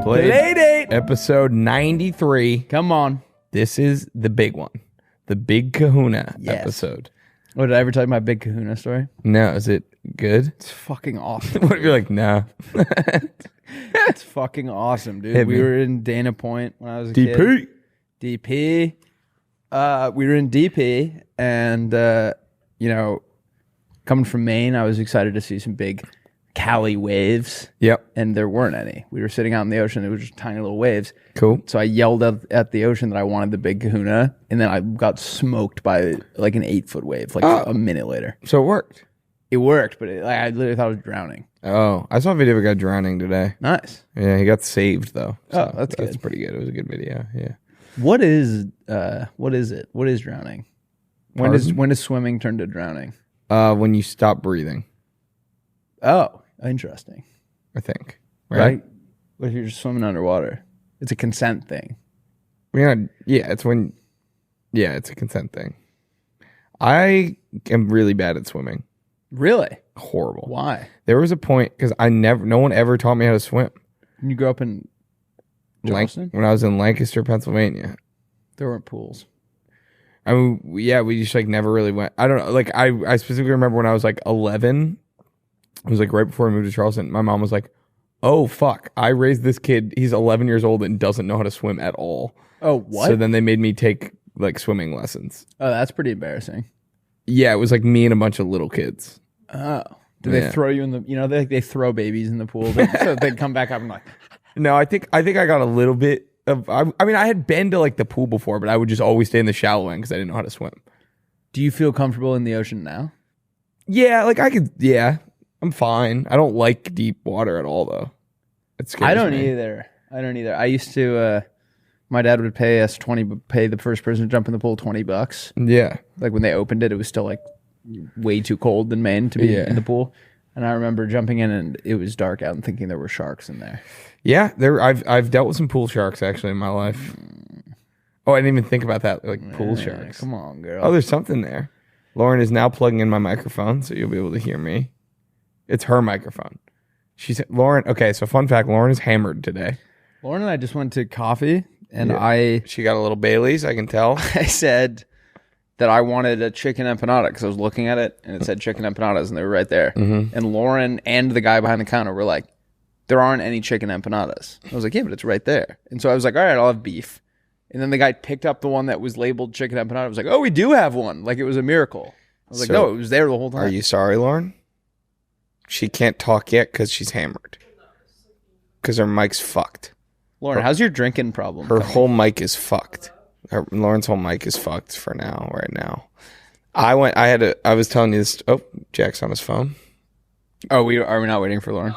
Playdate. Episode 93. Come on. This is the big one. The Big Kahuna Yes. episode. Oh, did I ever tell you my big kahuna story? No, is it good? It's fucking awesome. What if you're like, no? It's fucking awesome, dude. Hit We me. were in Dana Point when I was a kid. DP. We were in DP, and, coming from Maine, I was excited to see some big Cali waves, Yep. and there weren't any. We were sitting out in the ocean. It was just tiny little waves. Cool. So I yelled at the ocean that I wanted the big kahuna, and then I got smoked by like an 8-foot wave a minute later. So it worked. It worked, but I literally thought I was drowning. Oh, I saw a video of a guy drowning today. Nice. Yeah, he got saved though. Oh, that's That's good. pretty good. It was a good video. Yeah. What is it? What is drowning? When Pardon? does swimming turn to drowning? When you stop breathing, Oh, interesting. I think. Right? What if you're just swimming underwater? It's a consent thing. Yeah, it's when. Yeah, it's a consent thing. I am really bad at swimming. Really? Horrible. Why? There was a point because no one ever taught me how to swim. When you grew up in Charleston, When I was in Lancaster, Pennsylvania. there weren't pools. I mean, we just never really went. I don't know. Like I specifically remember when I was 11. It was right before we moved to Charleston. My mom was like, "Oh fuck, I raised this kid. He's 11 years old and doesn't know how to swim at all." Oh, what? So then they made me take swimming lessons. Oh, that's pretty embarrassing. Yeah, it was me and a bunch of little kids. Oh. Do they throw you in the, they throw babies in the pool so they come back up and No, I think I got a little bit of. I mean, I had been to the pool before, but I would just always stay in the shallow end because I didn't know how to swim. do you feel comfortable in the ocean now? Yeah, I could. Yeah, I'm fine. I don't like deep water at all, though. It scares I don't me. either. I used to, my dad would pay the first person to jump in the pool $20. Yeah, When they opened it, it was still way too cold in Maine to be in the pool. And I remember jumping in and it was dark out and thinking there were sharks in there. yeah. I've dealt with some pool sharks actually in my life. Oh, I didn't even think about that. Pool sharks. Come on, girl. Oh, there's something there. Lauren is now plugging in my microphone, so you'll be able to hear me. It's her microphone. Lauren. Okay, so fun fact: Lauren is hammered today. Lauren and I just went to coffee and She got a little Bailey's. I can tell. I said that I wanted a chicken empanada because I was looking at it and it said chicken empanadas and they were right there. Mm-hmm. And Lauren and the guy behind the counter were like, there aren't any chicken empanadas. I was like, yeah, but it's right there. And so I was like, all right, I'll have beef. And then the guy picked up the one that was labeled chicken empanada. I was like, oh, we do have one. It was a miracle. I was like, So, no, it was there the whole time. Are you sorry, Lauren? She can't talk yet because she's hammered. Because her mic's fucked. Lauren, how's your drinking problem? Her coming? whole mic is fucked. Lauren's whole mic is fucked for now, right now. I was telling you this. Oh, Jack's on his phone. Oh, are we not waiting for Lauren?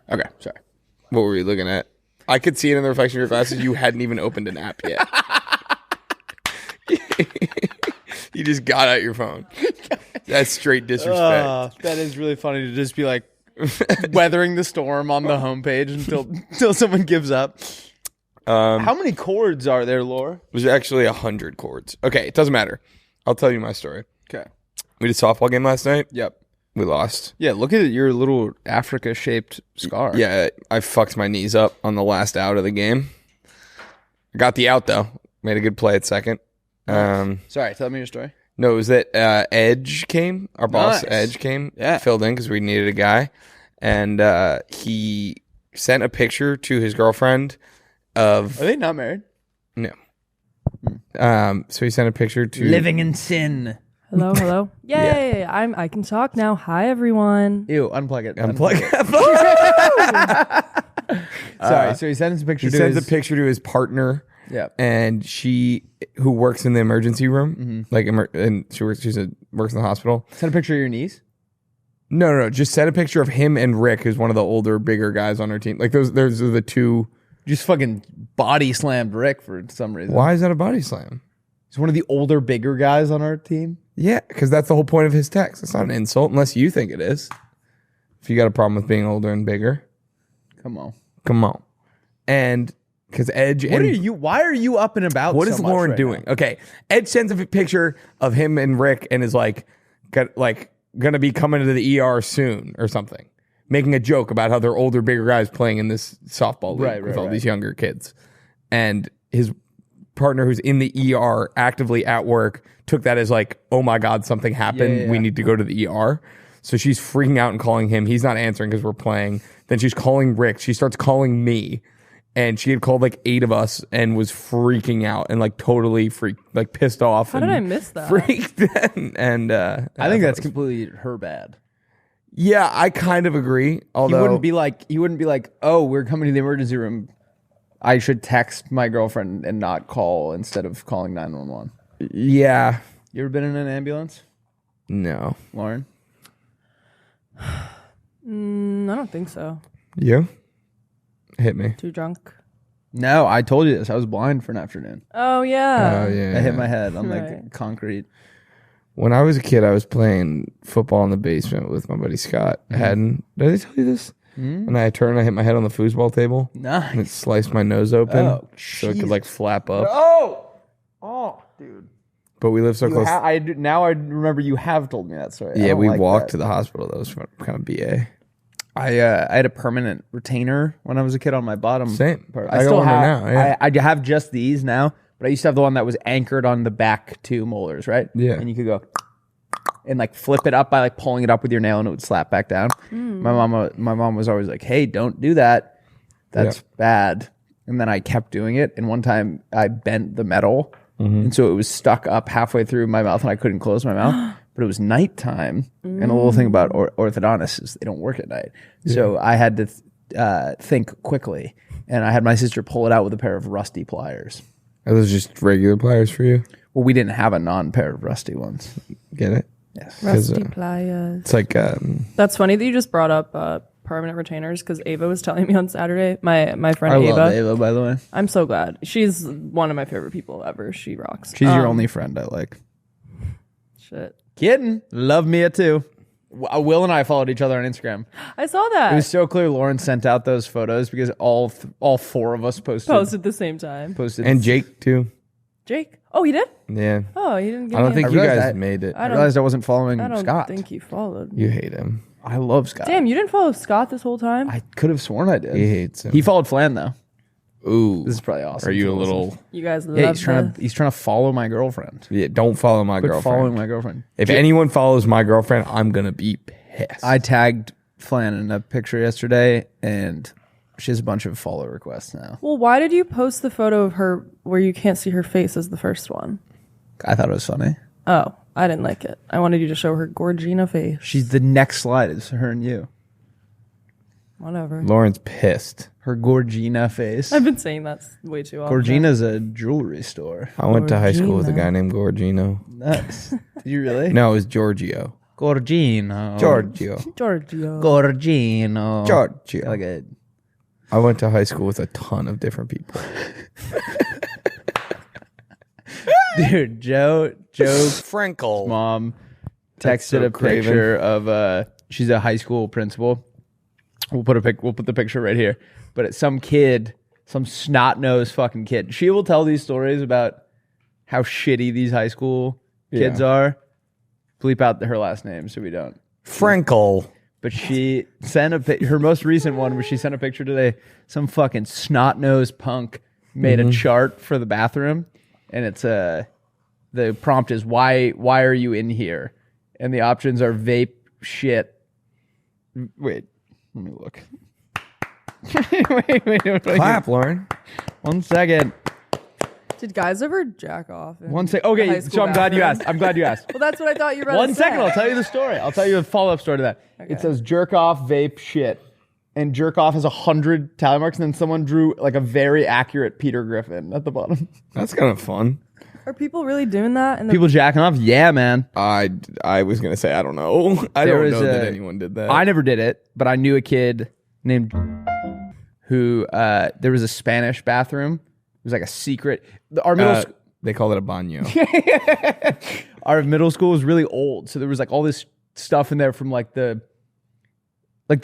Okay, sorry. What were you looking at? I could see it in the reflection of your glasses. You hadn't even opened an app yet. You just got out your phone. That's straight disrespect. That is really funny to just be weathering the storm on the homepage until someone gives up. How many chords are there, Laura? It was actually 100 chords. Okay, it doesn't matter. I'll tell you my story. Okay. We did a softball game last night. Yep. We lost. Yeah, look at your little Africa-shaped scar. Yeah, I fucked my knees up on the last out of the game. I got the out, though. Made a good play at second. Sorry, tell me your story. No, it was that Edge came. Our boss, Nice. Edge, came. Yeah. Filled in because we needed a guy. And he sent a picture to his girlfriend of... Are they not married? No. So he sent a picture to... Living in sin. Hello. Yay! I can talk now. Hi everyone. Ew, unplug it. Unplug it. Sorry, so he sent us a picture He to sends his... a picture to his partner. Yeah. And who works in the emergency room, and she works in the hospital. Send a picture of your knees? No. Just send a picture of him and Rick, who's one of the older, bigger guys on our team. Those are the two. Just fucking body slammed Rick for some reason. Why is that a body slam? He's one of the older, bigger guys on our team. Yeah, because that's the whole point of his text. It's not an insult unless you think it is. If you got a problem with being older and bigger, Come on. And because Edge Why are you up and about? What so is much Lauren right doing? now? Okay, Edge sends a picture of him and Rick and is gonna be coming to the ER soon or something. making a joke about how they're older, bigger guys playing in this softball league Right, with all right. these younger kids. And his partner, who's in the ER actively at work, took that as like, oh my God, something happened. Yeah. We need to go to the ER. So she's freaking out and calling him. He's not answering because we're playing. Then she's calling Rick. She starts calling me. And she had called like 8 of us and was freaking out and like totally like pissed off. How did I miss that? Freaked. and I think that's completely her bad. yeah, I kind of agree. Although He wouldn't be like, oh, we're coming to the emergency room. I should text my girlfriend and not call instead of calling 911. yeah, You ever been in an ambulance, no, Lauren? I don't think so. you hit me. Too drunk. No, I told you this. I was blind for an afternoon. Oh yeah. Oh yeah. I hit my head on like Right. concrete. When I was a kid, I was playing football in the basement with my buddy Scott Haddon. Did I tell you this? And I turned, I hit my head on the foosball table, and it Nice. sliced my nose open, Oh, so it could like flap up. Oh, dude. But we lived so close. Now I remember you have told me that story. I Yeah, don't we like walked that. to the hospital. That was kind of BA. I had a permanent retainer when I was a kid on my bottom. Same. part. I got still one have. now, yeah. I have just these now, but I used to have the one that was anchored on the back 2 molars, right? Yeah. And you could go and like flip it up by like pulling it up with your nail, and it would slap back down. My mom was always like, "Hey, don't do that. That's bad." And then I kept doing it, and one time I bent the metal, and so it was stuck up halfway through my mouth, and I couldn't close my mouth. But it was nighttime, and a little thing about orthodontists is they don't work at night. So I had to think quickly, and I had my sister pull it out with a pair of rusty pliers. Are those just regular pliers for you? Well, we didn't have a non-pair of rusty ones. Get it? Yes. 'Cause, Rusty pliers. It's like That's funny that you just brought up permanent retainers because Ava was telling me on Saturday. My friend I Ava. love Ava, by the way. I'm so glad. She's one of my favorite people ever. She rocks. She's your only friend I like. Shit. Kidding. Love Mia too. Will and I followed each other on Instagram. I saw that. It was so clear Lauren sent out those photos because all 4 of us posted. posted at the same time. and Jake too. Jake. Oh, he did. Yeah. Oh, he didn't. Give I don't me think a- you realized guys that- made it. I realized I wasn't following I don't Scott. think he followed. You hate him. I love Scott. Damn, you didn't follow Scott this whole time. I could have sworn I did. He hates him. He followed Flan though. Ooh. This is probably awesome. Are you a to listen. little? You guys Yeah, love he's trying to follow my girlfriend. Yeah. Don't follow my Quit girlfriend. following my girlfriend. If anyone follows my girlfriend, I'm gonna be pissed. I tagged Flan in a picture yesterday, and she has a bunch of follow requests now. Well, why did you post the photo of her where you can't see her face as the first one? I thought it was funny. Oh, I didn't like it. I wanted you to show her Gorgina face. She's the next slide is her and you. Whatever. Lauren's pissed. Her Gorgina face. I've been saying that way too often. Gorgina's a jewelry store. I went to high school with a Gorgina. guy named Gorgino. Nice. Did you really? No, it was Giorgio. Gorgino. Giorgio. Giorgio. Gorgino. Giorgio. Like a I went to high school with a ton of different people. dude. Joe's Frankel. mom That's texted so a craven. picture of she's a high school principal. We'll put the picture right here. But it's some kid, some snot-nosed fucking kid. She will tell these stories about how shitty these high school kids are. Bleep out her last name so we don't. Frankel. But she sent her most recent one was she sent a picture today. Some fucking snot-nosed punk made a chart for the bathroom, and it's the prompt is why are you in here? And the options are vape, shit. Wait, let me look. wait. Clap, Lauren. 1 second. Did guys ever jack off? in 1 second. the high Okay, school so I'm glad you bathroom? asked. I'm glad you asked. Well, that's what I thought you were about 1 to second, say. I'll tell you the story. I'll tell you a follow-up story to that. Okay. It says jerk off, vape, shit. And jerk off has 100 tally marks, and then someone drew like a very accurate Peter Griffin at the bottom. That's kind of fun. Are people really doing that? In the People jacking off? Yeah, man. I was going to say, I don't know. I There don't was know that a- anyone did that. I never did it, but I knew a kid named who there was a Spanish bathroom. It was like a secret. Our They call it a baño. our middle school was really old, so there was like all this stuff in there from like the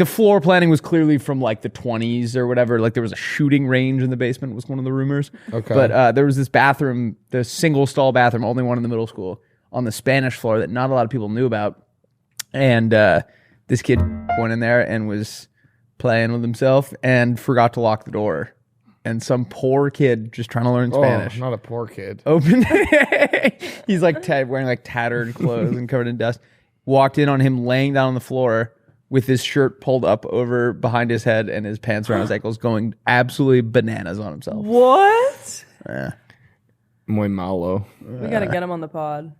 floor planning was clearly from like the 20s or whatever. Like there was a shooting range in the basement was one of the rumors. Okay. But there was this bathroom, the single stall bathroom, only one in the middle school on the Spanish floor that not a lot of people knew about. And there this kid went in there and was playing with himself and forgot to lock the door. And some poor kid just trying to learn Spanish. Not a poor kid. Opened he's like wearing like tattered clothes and covered in dust. Walked in on him laying down on the floor with his shirt pulled up over behind his head and his pants around his ankles, going absolutely bananas on himself. What? Muy malo. We gotta get him on the pod.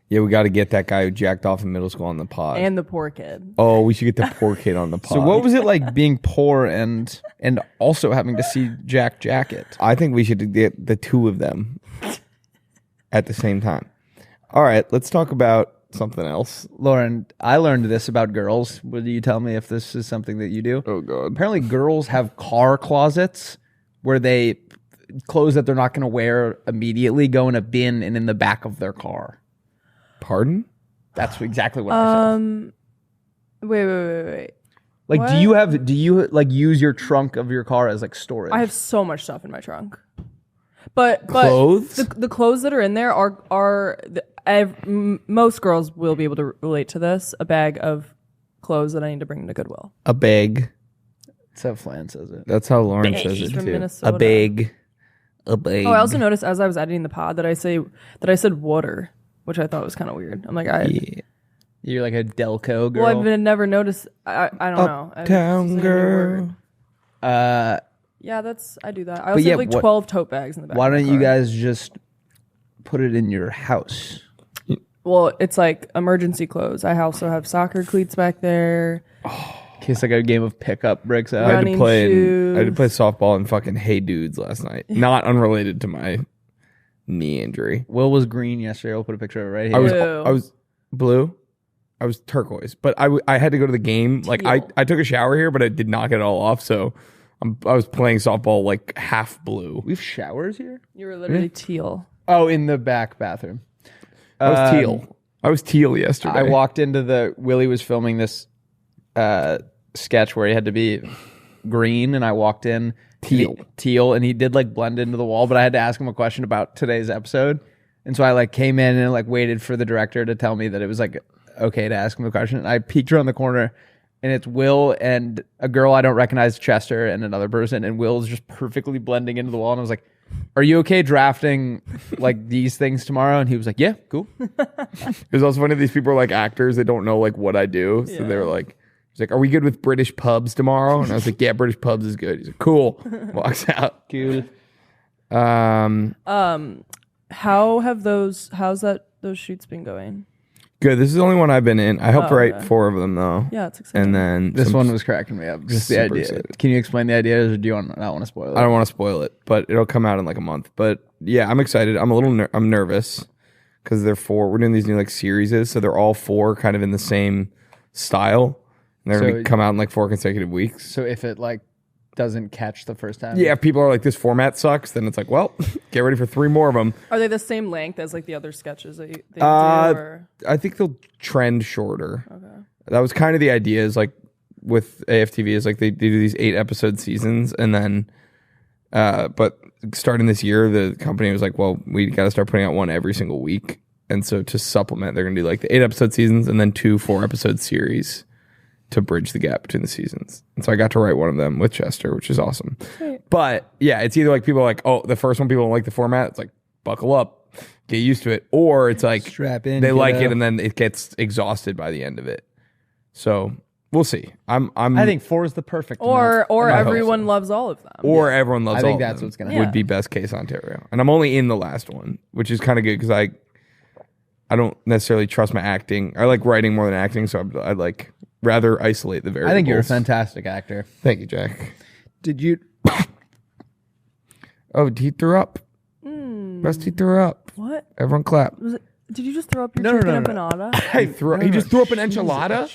Yeah, we got to get that guy who jacked off in middle school on the pod. And the poor kid. Oh, we should get the poor kid on the pod. So what was it like being poor and also having to see Jack jacket? I think we should get the two of them at the same time. All right, let's talk about something else. Lauren, I learned this about girls. Will you tell me if this is something that you do? Oh, God. Apparently girls have car closets where they clothes that they're not going to wear immediately go in a bin and in the back of their car. Pardon? That's exactly what I said. Wait. Like, What? do you like use your trunk of your car as like storage? I have so much stuff in my trunk. But Clothes? the clothes that are in there most girls will be able to relate to this. A bag of clothes that I need to bring to Goodwill. A bag. That's how Flan says it. That's how Lauren says She's it from too. Minnesota. A bag. A bag. Oh, I also noticed as I was editing the pod that I said water, which I thought was kind of weird. I'm like, You're like a Delco girl. well, I've never noticed. I don't know. I just Uptown said a new girl. word. Yeah, I do that. I also yeah, have like 12 tote bags in the back. Why of my don't you car. guys just put it in your house? Well, it's like emergency clothes. I also have soccer cleats back there. In case like a game of pickup breaks out. I had Running to play. shoes. I had to play softball in fucking Hey Dudes last night. Not unrelated to my knee injury. Will was green yesterday. I'll put a picture of it right here. Blue. I was blue. I was turquoise, but I had to go to the game. Like I took a shower here, but I did not get it all off. So I was playing softball like half blue. We have showers here? You were literally teal. Oh, in the back bathroom. I was teal. I was teal yesterday. I walked into Willie was filming this sketch where he had to be green, and I walked in teal, and he did like blend into the wall, but I had to ask him a question about today's episode. And so I like came in and like waited for the director to tell me that it was like okay to ask him a question. And I peeked around the corner, and it's Will and a girl I don't recognize, Chester, and another person, and Will's just perfectly blending into the wall. And I was like, are you okay drafting like these things tomorrow? And he was like, yeah, cool. It was also funny. These people are like actors. They don't know like what I do. So they were like, he's like, are we good with British pubs tomorrow? And I was like, yeah, British pubs is good. He's like, cool. Walks out. Cool. How's those shoots been going? Good. This is the only one I've been in. I helped write 4 of them though. Yeah, it's exciting. And then This one was cracking me up. Just the Super idea. excited. Can you explain the idea, or do you not want to spoil it? I don't want to spoil it, but it'll come out in like a month. But yeah, I'm excited. I'm a little I'm nervous because they're 4. We're doing these new like series, so they're all 4 kind of in the same style. And they're So- going to come out in like 4 consecutive weeks. So if it like doesn't catch the first time, Yeah, if people are like, this format sucks, then it's like, well, get ready for 3 more of them. Are they the same length as like the other sketches that they do? Or? I think they'll trend shorter. Okay. That was kind of the idea, is like with AFTV, is like they do these 8-episode seasons, and then but starting this year, the company was like, well, we got to start putting out one every single week. And so to supplement, they're going to do like the 8-episode seasons and then 2 4-episode series to bridge the gap between the seasons. And so I got to write one of them with Chester, which is awesome. Sweet. But yeah, it's either like people are like, oh, the first one, people don't like the format. It's like, buckle up, get used to it. Or it's like, Strap in, they like kiddo. it and then it gets exhausted by the end of it. So we'll see. I think 4 is the perfect. Or amount. everyone loves all of them. or everyone loves I think all of that's them what's gonna would happen. be best case Ontario. And I'm only in the last one, which is kind of good because I don't necessarily trust my acting. I like writing more than acting, so I like rather isolate the variables. I think you're a fantastic actor. Thank you, Jack. Did you? Oh, he threw up. Rusty threw up. What? Everyone clap. Did you just throw up your No, chicken no. empanada? He just threw up an enchilada.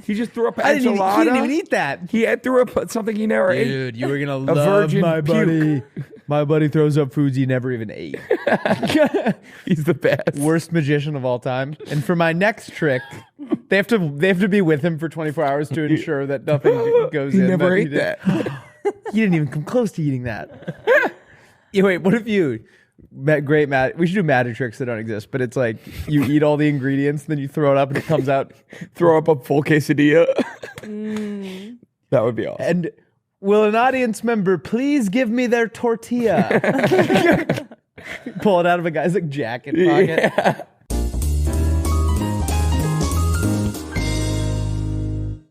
He just threw up an enchilada. He didn't even eat that. He threw up something he never ate. Dude, you were gonna A love virgin my buddy. puke. My buddy throws up foods he never even ate. He's the best. Worst magician of all time. And for my next trick, they have to be with him for 24 hours to ensure that nothing goes He in. never that ate did. that. He didn't even come close to eating that. Yeah, wait, what if you great we should do magic tricks that don't exist, but it's like you eat all the ingredients, then you throw it up and it comes out. Throw up a full quesadilla. That would be awesome. And will an audience member please give me their tortilla? Pull it out of a guy's like jacket pocket. Yeah.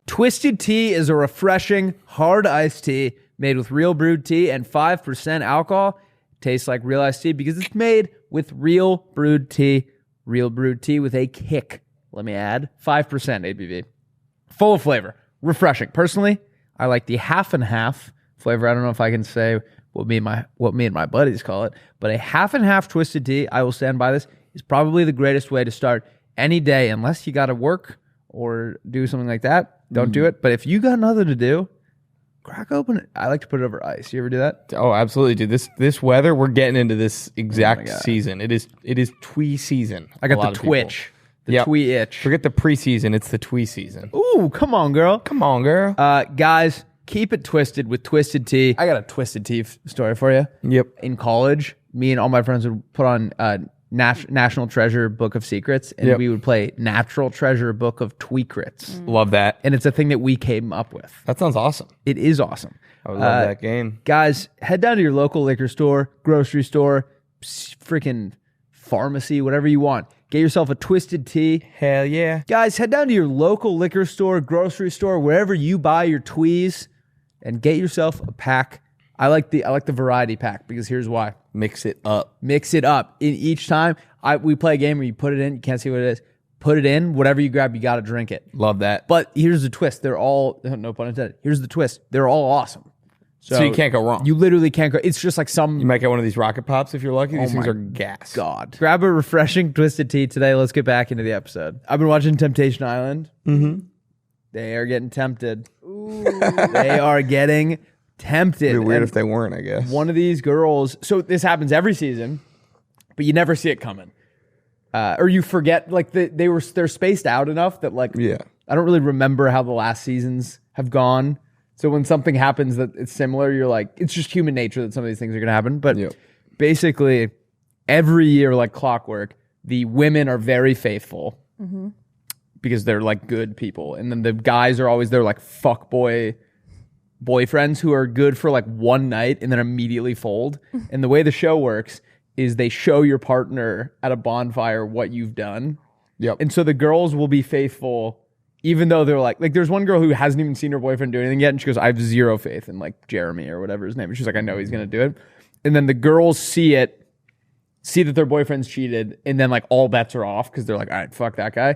Twisted Tea is a refreshing, hard iced tea made with real brewed tea and 5% alcohol. It tastes like real iced tea because it's made with real brewed tea with a kick. Let me add 5% ABV. Full of flavor, refreshing. Personally, I like the half and half flavor. I don't know if I can say what me and my buddies call it, but a half and half Twisted Tea, I will stand by this, is probably the greatest way to start any day, unless you got to work or do something like that. Don't do it. But if you got nothing to do, crack open it. I like to put it over ice. You ever do that? Oh, absolutely, dude. This weather, we're getting into this exact season. It is twee season. I got the twitch. Twee itch. Forget the preseason. It's the twee season. Ooh, come on, girl. Come on, girl. Guys, keep it twisted with Twisted Tea. I got a Twisted Tea story for you. Yep. In college, me and all my friends would put on National Treasure Book of Secrets, and we would play Natural Treasure Book of Tweakrits. Love that. And it's a thing that we came up with. That sounds awesome. It is awesome. I would love that game. Guys, head down to your local liquor store, grocery store, freaking pharmacy, whatever you want. Get yourself a Twisted Tea. Hell yeah. Guys, head down to your local liquor store, grocery store, wherever you buy your twees, and get yourself a pack. I like the variety pack because here's why. Mix it up. Mix it up. In each time we play a game where you put it in, you can't see what it is. Put it in, whatever you grab, you got to drink it. Love that. But here's the twist. They're all, no pun intended. Here's the twist. They're all awesome. So you can't go wrong. You literally can't go. It's just like some. You might get one of these rocket pops if you're lucky. These things are gas. God. Grab a refreshing Twisted Tea today. Let's get back into the episode. I've been watching Temptation Island. Mm-hmm. They are getting tempted. Ooh. They are getting tempted. It'd be weird if they weren't, I guess. One of these girls. So this happens every season, but you never see it coming. Or you forget, like they're spaced out enough that like I don't really remember how the last seasons have gone. So when something happens that it's similar, you're like, it's just human nature that some of these things are going to happen. But basically, every year, like clockwork, the women are very faithful because they're like good people. And then the guys are always their like fuckboy boyfriends who are good for like one night and then immediately fold. And the way the show works is they show your partner at a bonfire what you've done. Yep. And so the girls will be faithful even though they're like there's one girl who hasn't even seen her boyfriend do anything yet, and she goes, I have zero faith in like Jeremy or whatever his name is. She's like, I know he's gonna do it. And then the girls see that their boyfriend's cheated, and then like all bets are off because they're like, all right, fuck that guy.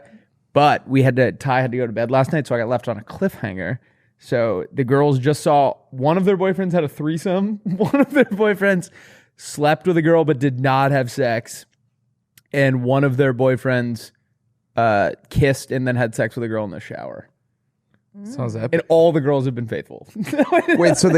But Ty had to go to bed last night, so I got left on a cliffhanger. So the girls just saw one of their boyfriends had a threesome. One of their boyfriends slept with a girl but did not have sex. And one of their boyfriends kissed and then had sex with a girl in the shower. Sounds epic. And all the girls have been faithful. Wait, so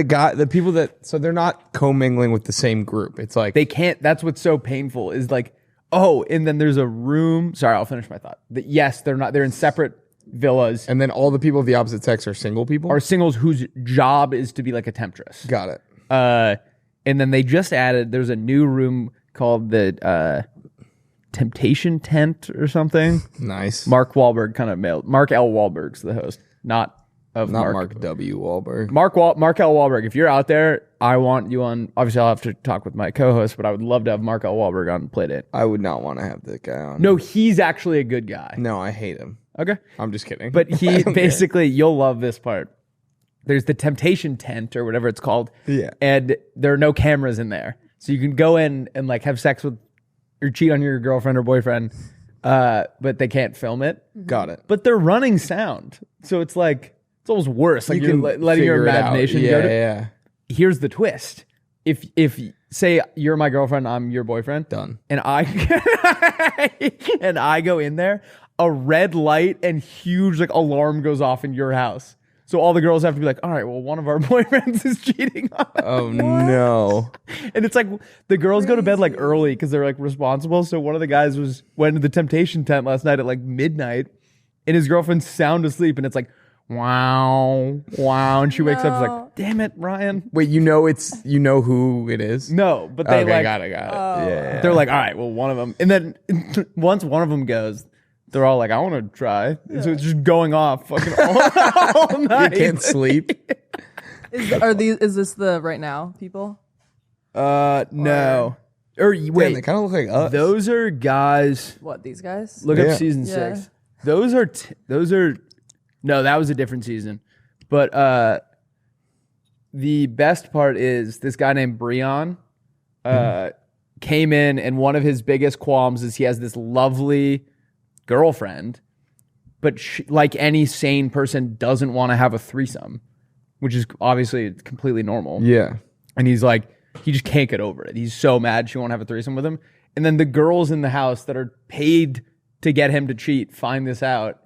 so they're not commingling with the same group. It's like they can't. That's what's so painful is like, oh, and then there's a room. Sorry, I'll finish my thought. Yes, they're not. They're in separate villas. And then all the people of the opposite sex are single people? Are singles whose job is to be like a temptress. Got it. And then they just added, there's a new room called the Temptation Tent or something. Nice. Mark Wahlberg kind of mailed. Mark L. Wahlberg's the host, not Mark W. Wahlberg. Mark L. Wahlberg. If you're out there, I want you on. Obviously, I'll have to talk with my co-host, but I would love to have Mark L. Wahlberg on Playdate. I would not want to have that guy on. No, he's actually a good guy. No, I hate him. Okay. I'm just kidding. But he basically, you'll love this part. There's the Temptation Tent or whatever it's called. Yeah. And there are no cameras in there. So you can go in and like have sex with or cheat on your girlfriend or boyfriend, but they can't film it. Got it. But they're running sound. So it's like, it's almost worse. Like you're letting your imagination go to. Yeah. Here's the twist. If say you're my girlfriend, I'm your boyfriend. Done. And I go in there, a red light and huge like alarm goes off in your house. So all the girls have to be like, all right, well, one of our boyfriends is cheating on us. Oh, no. And it's like the girls go to bed like early because they're like responsible. So one of the guys went to the Temptation Tent last night at like midnight and his girlfriend's sound asleep and it's like, wow. And she wakes up, she's like, damn it, Ryan. Wait, you know who it is? No, but they Okay, like, got it. Yeah. they're like, all right, well, one of them. And then once one of them goes, they're all like, I want to try. And so it's just going off fucking all You night. can't sleep. Is this the right now people? No. Or Wait, wait, they kind of look like us. those are guys. What, these guys? Look Yeah. up season Yeah. 6. Those are. No, that was a different season. But the best part is this guy named Breon came in, and one of his biggest qualms is he has this lovely girlfriend, but like any sane person, doesn't want to have a threesome, which is obviously completely normal. Yeah. And he's like, he just can't get over it. He's so mad she won't have a threesome with him. And then the girls in the house that are paid to get him to cheat find this out,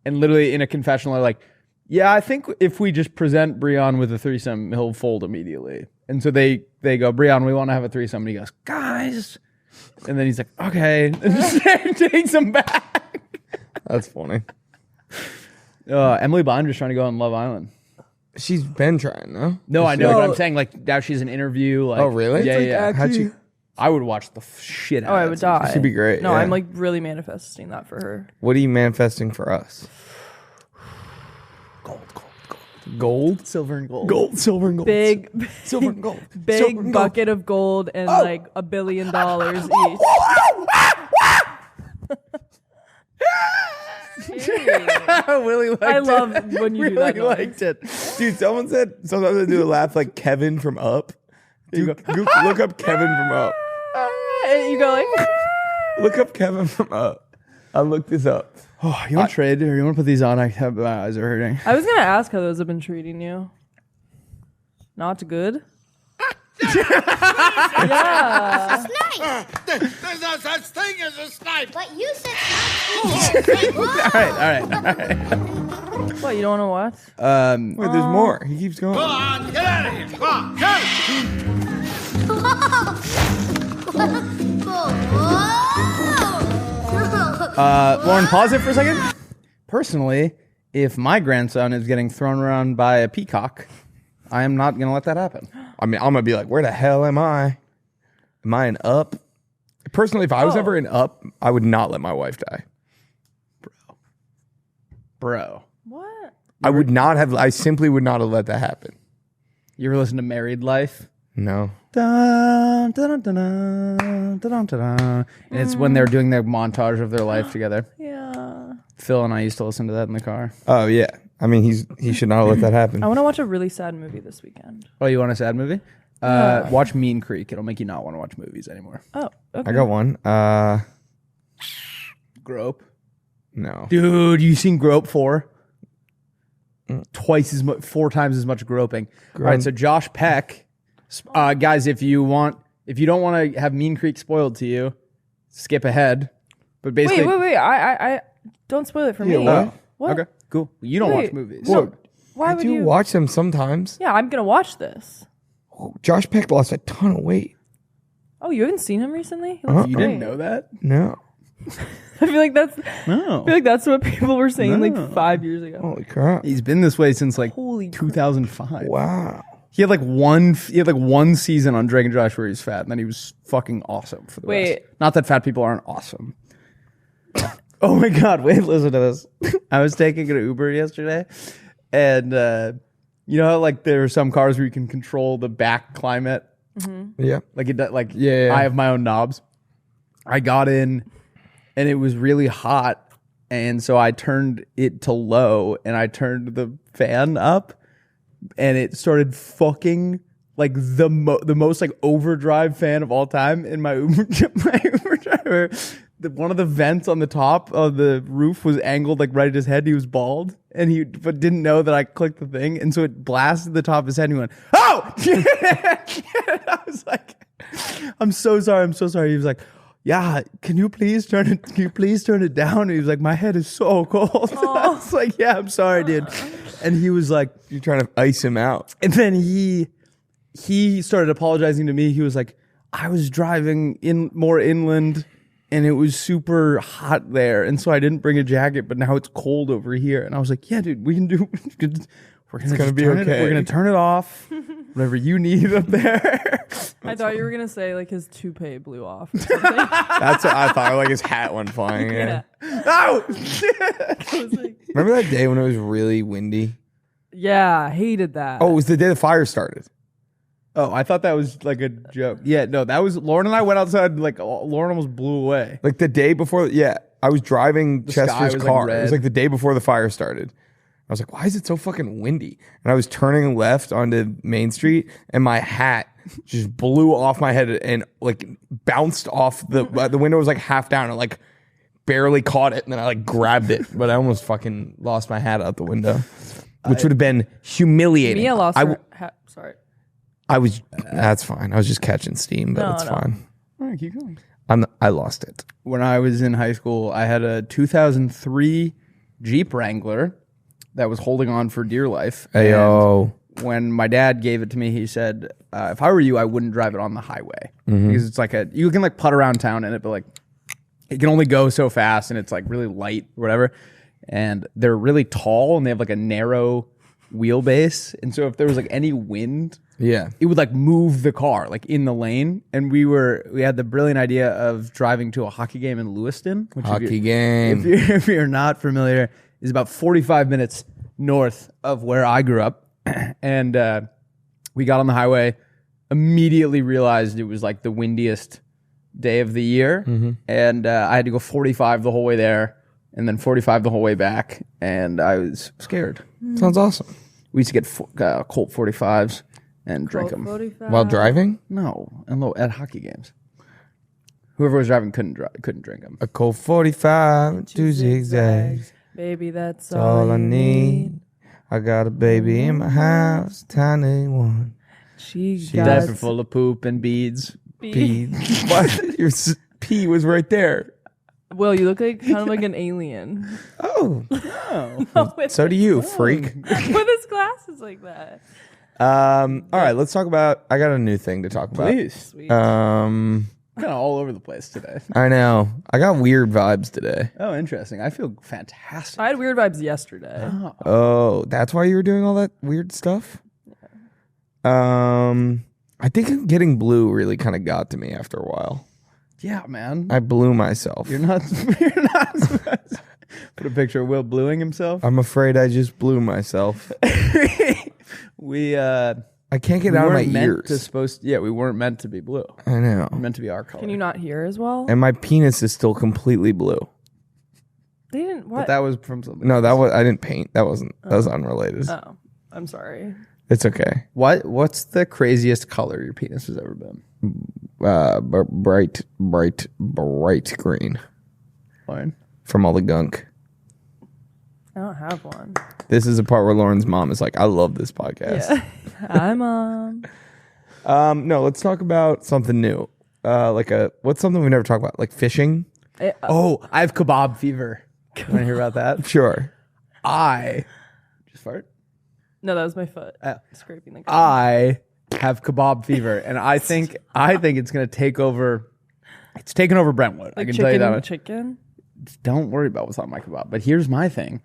and literally in a confessional are like, yeah, I think if we just present Breon with a threesome, he'll fold immediately. And so they go, Breon, we want to have a threesome. And he goes, guys. And then he's like, okay. And just takes him back. That's funny. Emily Binder's trying to go on Love Island. She's been trying, no? No, I know, but I'm saying like now she's an interview. Like, Oh, really? Yeah, It's like yeah. How'd you? I would watch the shit out Oh, I of would that. die. She'd be great, No, yeah. I'm like really manifesting that for her. What are you manifesting for us? Gold? Silver and gold. Gold, silver, and gold. Big, silver and gold. big Silver and gold. bucket of gold and like $1 billion each. Willie liked I love when you do that Really noise. liked it. Dude, someone said sometimes I do a laugh like Kevin from Up. Dude, look up Kevin from Up. And you go like, Look up Kevin from Up. I looked this up. Oh, you want to trade or you want to put these on? My eyes are hurting. I was gonna ask how those have been treating you. Not good. Yeah. Snipe! There's no such thing as a snipe. But you said snipe. All right. What, you don't want to watch? Wait, there's more. He keeps going. Go on, get out of here. Come on, go. Lauren, pause it for a second. Personally, if my grandson is getting thrown around by a peacock, I am not going to let that happen. I mean, I'm gonna be like, where the hell am I? Am I in Up? Personally, if I was ever in Up, I would not let my wife die. Bro, What? I would not have. I simply would not have let that happen. you ever listen to Married Life? No. Dun, dun, dun, dun, dun, dun, dun. And it's when they're doing their montage of their life together. Yeah. Phil and I used to listen to that in the car. Oh yeah. I mean, he should not have let that happen. I want to watch a really sad movie this weekend. Oh, you want a sad movie? Watch Mean Creek. It'll make you not want to watch movies anymore. Oh, okay. I got one. Grope. No. Dude, you seen Grope 4? Twice as much, 4 times as much groping. All right, so Josh Peck, guys, if you don't want to have Mean Creek spoiled to you, skip ahead. But basically, Wait. I don't spoil it for me. what? What? Okay, cool. You don't Wait, watch movies. no. Why I would do you watch them sometimes. Yeah, I'm gonna watch this. Josh Peck lost a ton of weight. Oh, you haven't seen him recently? He looks You great. didn't know that? No. I feel like that's No. I feel like that's what people were saying like 5 years ago. Holy crap. He's been this way since like Holy crap. 2005. Wow. He had like one season on Drake and Josh where he was fat, and then he was fucking awesome for the Wait. rest. Not that fat people aren't awesome. Oh my god, wait, listen to this. I was taking an Uber yesterday, and you know how like there are some cars where you can control the back climate? Yeah. Like Yeah. I have my own knobs. I got in and it was really hot, and so I turned it to low and I turned the fan up, and it started fucking like the most like overdrive fan of all time. In my Uber driver, one of the vents on the top of the roof was angled like right at his head. He was bald, and but didn't know that I clicked the thing, and so it blasted the top of his head. And he went, "Oh!" I was like, "I'm so sorry. I'm so sorry." He was like, "Yeah, can you please turn it down?" And he was like, "My head is so cold." I was like, "Yeah, I'm sorry, dude." And he was like, You're trying to ice him out. and then he started apologizing to me. He was like, "I was driving in more inland and it was super hot there, and so I didn't bring a jacket, but now it's cold over here." And I was like, "Yeah, dude, we can We're gonna just be turn okay. We're gonna turn it off. Whatever you need up there. I thought you were gonna say like his toupee blew off. Or something. That's what I thought. Like his hat went flying. Yeah. Oh, I was like, Remember that day when it was really windy? yeah, I hated that. Oh, it was the day the fire started. oh! I thought that was like a joke. Yeah, no, that was Lauren and I went outside. Like Lauren almost blew away. Like the day before. Yeah, I was driving sky Chester's was, like, car. It red. was like the day before the fire started. I was like, why is it so fucking windy? And I was turning left onto Main Street, and my hat just blew off my head and like bounced off the window was like half down and like barely caught it, and then I like grabbed it, but I almost fucking lost my hat out the window, which would have been humiliating. Mia lost I her hat. Sorry. was. That's fine. I was just catching steam, but No, it's no. fine. All right, keep going. I lost it. When I was in high school, I had a 2003 Jeep Wrangler that was holding on for dear life. Hey, yo. And when my dad gave it to me, he said, if I were you, I wouldn't drive it on the highway because it's like you can like putt around town in it, but like it can only go so fast and it's like really light or whatever. And they're really tall and they have like a narrow wheelbase. And so if there was like any wind, Yeah. it would like move the car like in the lane. And we had the brilliant idea of driving to a hockey game in Lewiston. Which Hockey game. if you're not familiar, is about 45 minutes north of where I grew up. And we got on the highway, immediately realized it was like the windiest day of the year. And I had to go 45 the whole way there and then 45 the whole way back. And I was scared. Sounds awesome. We used to get Colt 45s and drink them. 45. While driving? No, at hockey games. Whoever was driving couldn't drink them. A Colt 45, two zigzags. Baby, that's That's all I need. I got a baby in my house, tiny one. She got Diaper full of poop and beads. Pee. What? Your pee was right there. Will, you look like kind of like an alien. Oh. with, So do you, freak. with his glasses like that. All right, let's talk about. I got a new thing to talk about. Please. Sweet. Kind of all over the place today. I know. I got weird vibes today. Oh, interesting. I feel fantastic. I had weird vibes yesterday. Oh, that's why you were doing all that weird stuff? I think getting blue really kind of got to me after a while. Yeah, man. I blew myself. You're not supposed to put a picture of Will bluing himself. I'm afraid I just blew myself. We I can't get we out of my weren't meant ears. we weren't meant to be blue. I know. We're meant to be our color. Can you not hear as well? And my penis is still completely blue. They didn't. What? But that was from something. No, that was I didn't paint. That was unrelated. Oh, I'm sorry. It's okay. What's the craziest color your penis has ever been? Bright green Lauren? from all the gunk. I don't have one. This is a part where Lauren's mom is like, I love this podcast. Yeah. Hi, Mom. No, let's talk about something new. What's something we never talk about? Like fishing? Oh, I have kebab fever. Want to hear about that? Sure. I just fart. No, that was my foot Oh. scraping the ground. I have kebab fever, and I think it's gonna take over. It's taken over Brentwood. I Like can tell you that. chicken. Don't worry about what's on my kebab. But here's my thing.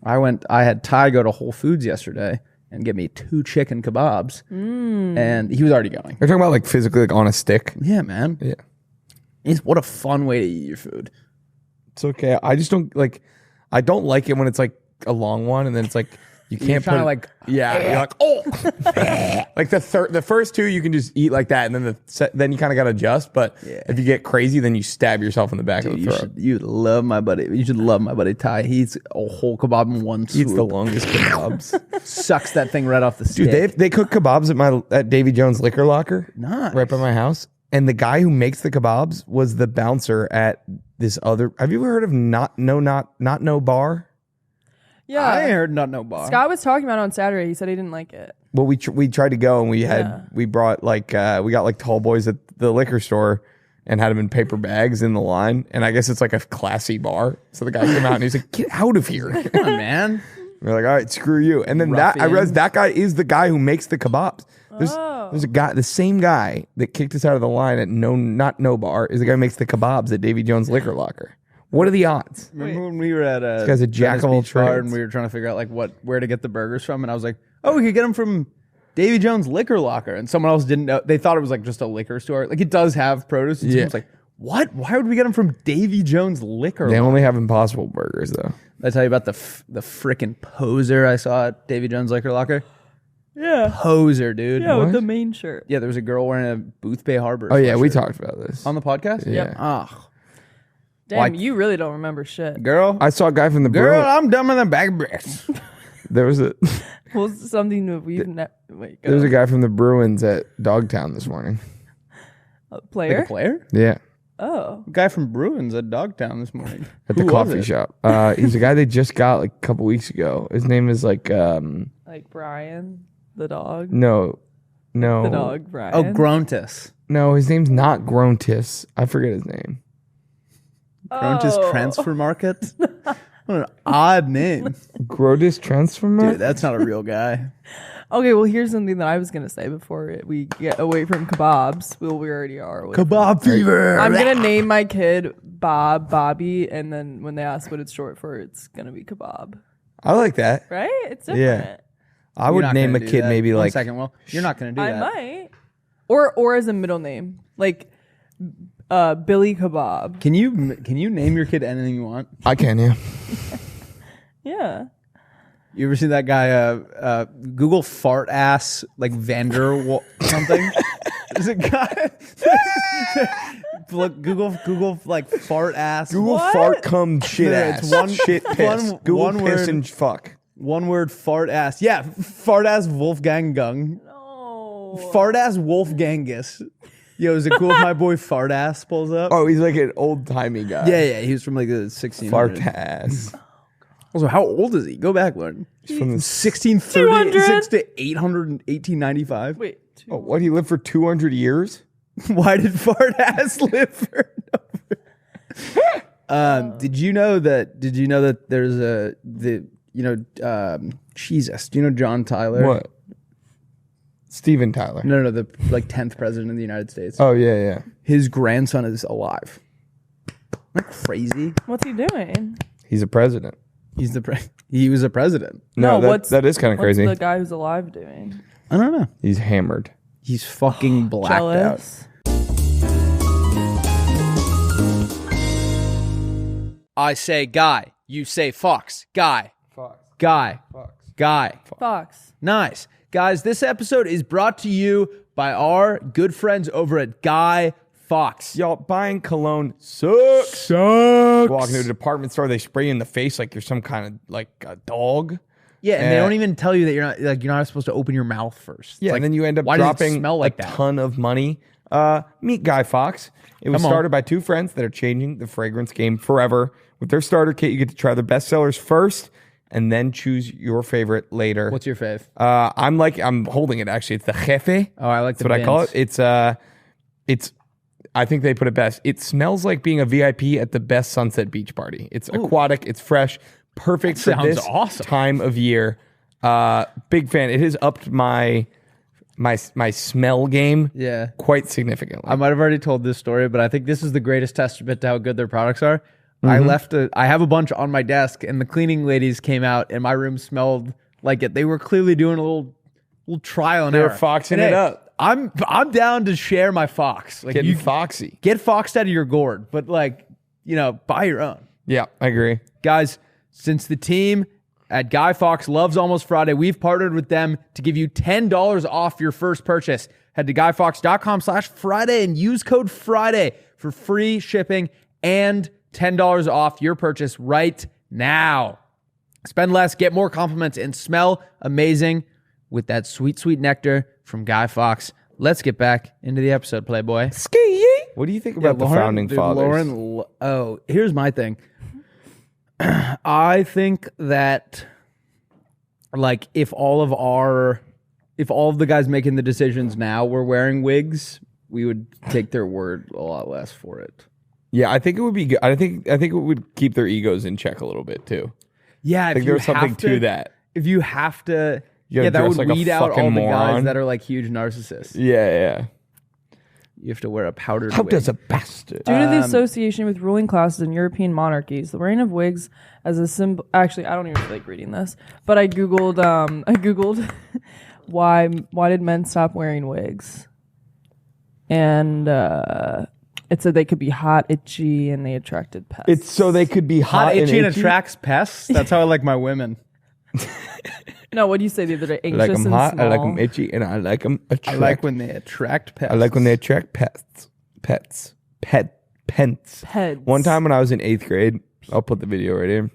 I had Ty go to Whole Foods yesterday and get me 2 chicken kebabs, and he was already going. You're talking about like physically like on a stick? Yeah, man. Yeah. What a fun way to eat your food. It's okay. I just don't like it when it's like a long one and then it's like you can't trying put to, it, like, you're like, oh, like the first 2 you can just eat like that, and then then you kind of got to adjust. But if you get crazy, then you stab yourself in the back of the throat. You love my buddy. You should love my buddy Ty. He eats a whole kebab in one swoop. Eats the longest kebabs. Sucks that thing right off the stick. Dude, they cook kebabs at Davy Jones Liquor Locker, Nice. right by my house. And the guy who makes the kebabs was the bouncer at this other. Have you ever heard of Not No Bar? Yeah. I ain't heard no bar. Scott was talking about it on Saturday. He said he didn't like it. Well, we tried to go and we brought like we got like tall boys at the liquor store and had them in paper bags in the line. And I guess it's like a classy bar. So the guy came out and he's like, "Get out of here!" Come on, man. We're like, "All right, screw you." And then I Ruffian. realized that guy is the guy who makes the kebabs. There's a guy, the same guy that kicked us out of the line at No Bar is the guy who makes the kebabs at Davy Jones Liquor Locker. What are the odds? Remember when we were at This guy's a jack of all Venice Beach bar trades. and we were trying to figure out like where to get the burgers from, and I was like, oh, we could get them from Davy Jones Liquor Locker, and someone else didn't know. They thought it was like just a liquor store. Like it does have produce. And Yeah. someone's like, what? Why would we get them from Davy Jones Liquor They Locker? only have Impossible Burgers though. Did I tell you about the frickin' poser I saw at Davy Jones Liquor Locker? Yeah. Poser, dude. Yeah, What? with the main shirt. Yeah, there was a girl wearing a Booth Bay Harbor. Oh yeah, we sweatshirt. talked about this. On the podcast? Yeah. Oh, Damn, Like- you really don't remember shit. girl. I saw a guy from the Girl, Bruins. I'm dumber than bag of bricks. There was a Well, something that we've wait, go. there was a guy from the Bruins at Dogtown this morning. A Like player. a player? Yeah, Oh, Guy from Bruins at Dogtown this morning. at the Who was coffee it? shop. He's a guy they just got like a couple weeks ago. His name is like like Brian, the dog. no, The dog, Brian. Oh, Grontis. no. His name's not Grontis. I forget his name. Grontis Oh. Transfer Market. What an odd name. Grotus Transformer. Dude, that's not a real guy. Okay, well, here's something that I was gonna say before we get away from kebabs. Well, we already are. Away from- Kebab fever. I'm gonna name my kid Bobby, and then when they ask what it's short for, it's gonna be kebab. I like that. Right? It's different. Yeah. I would name a kid maybe One like second. Well, you're not going to do I that. might, or as a middle name, like Billy Kebab. Can you name your kid anything you want? I can, yeah. Yeah. You ever seen that guy? Google fart ass like Vander something. There's a guy. Look, Google like fart ass. Google What? fart cum shit No, ass. it's one- shit piss. one- Google one piss word. and fuck. One word fart ass. Yeah, fart ass Wolfgang Gung. No. Fart ass Wolfgangus. Yo, is it cool if my boy fart ass pulls up? Oh, he's like an old timey guy. Yeah, he was from like the 1600s. Fart ass. Also, how old is he? Go back, Lauren. He's from the 1636 to 800 1895. Wait. Oh, what? He lived for 200 years? Why did fart ass live for Did you know that there's Jesus. Do you know John Tyler? What? Steven Tyler. No, the like 10th president of the United States. Oh, yeah, yeah. His grandson is alive. Isn't that crazy? What's he doing? He's a president. He was a president. No, what's that is kind of crazy. What's the guy who's alive doing? I don't know. He's hammered. He's fucking blacked out. Jealous. I say guy. You say fox. Guy. Fox. Guy. Fox. Guy. Fox. Nice. Guys, this episode is brought to you by our good friends over at Guy Fox. Y'all, buying cologne sucks. Sucks. Walk into a department store, they spray you in the face like you're some kind of like a dog. Yeah, and they Yeah. don't even tell you that you're not supposed to open your mouth first. It's Yeah, like, and then you end up why does it dropping smell like a that? ton of money. Meet Guy Fox. It was Come on. started by two friends that are changing the fragrance game forever. With their starter kit, you get to try their best sellers first and then choose your favorite later. What's your fave? I'm holding it actually. It's the Jefe. Oh, I like That's what I call it. bins. It's I think they put it best. It smells like being a VIP at the best sunset beach party. It's aquatic, it's fresh, perfect for sounds this awesome. time of year. Big fan. It has upped my smell game Yeah. quite significantly. I might have already told this story, but I think this is the greatest testament to how good their products are. Mm-hmm. I have a bunch on my desk, and the cleaning ladies came out, and my room smelled like it. They were clearly doing a little trial and They were error. foxing And it hey, up. I'm down to share my fox. Like Getting foxy. get foxed out of your gourd, but buy your own. Yeah, I agree. Guys, since the team at Guy Fawkes loves Almost Friday, we've partnered with them to give you $10 off your first purchase. Head to guyfox.com/Friday and use code Friday for free shipping and $10 off your purchase right now. Spend less, get more compliments, and smell amazing with that sweet, sweet nectar from Guy Fawkes. Let's get back into the episode, Playboy. What do you think about the founding fathers? Here's my thing. I think that, like, if all of the guys making the decisions now were wearing wigs, we would take their word a lot less for it. Yeah, I think it would be good. I think it would keep their egos in check a little bit too. Yeah, I think there was something to that. If you have to, You gotta that dress would like a weed out all fucking the guys moron. that are like huge narcissists. Yeah, You have to wear a powdered How wig. does a bastard? Due to the association with ruling classes in European monarchies, the wearing of wigs as a symbol. Actually, I don't even feel like reading this, but I googled. why did men stop wearing wigs? And it said they could be hot, itchy, and they attracted pests. It's so they could be hot, Hot, itchy, and itchy. attracts pests? That's how I like my women. No, what did you say the other day? I Anxious like them and hot, small. I like them itchy, and I like them I attract. like when they attract pests. I like when they attract pets. Pets. Peds. One time when I was in 8th grade, I'll put the video right here.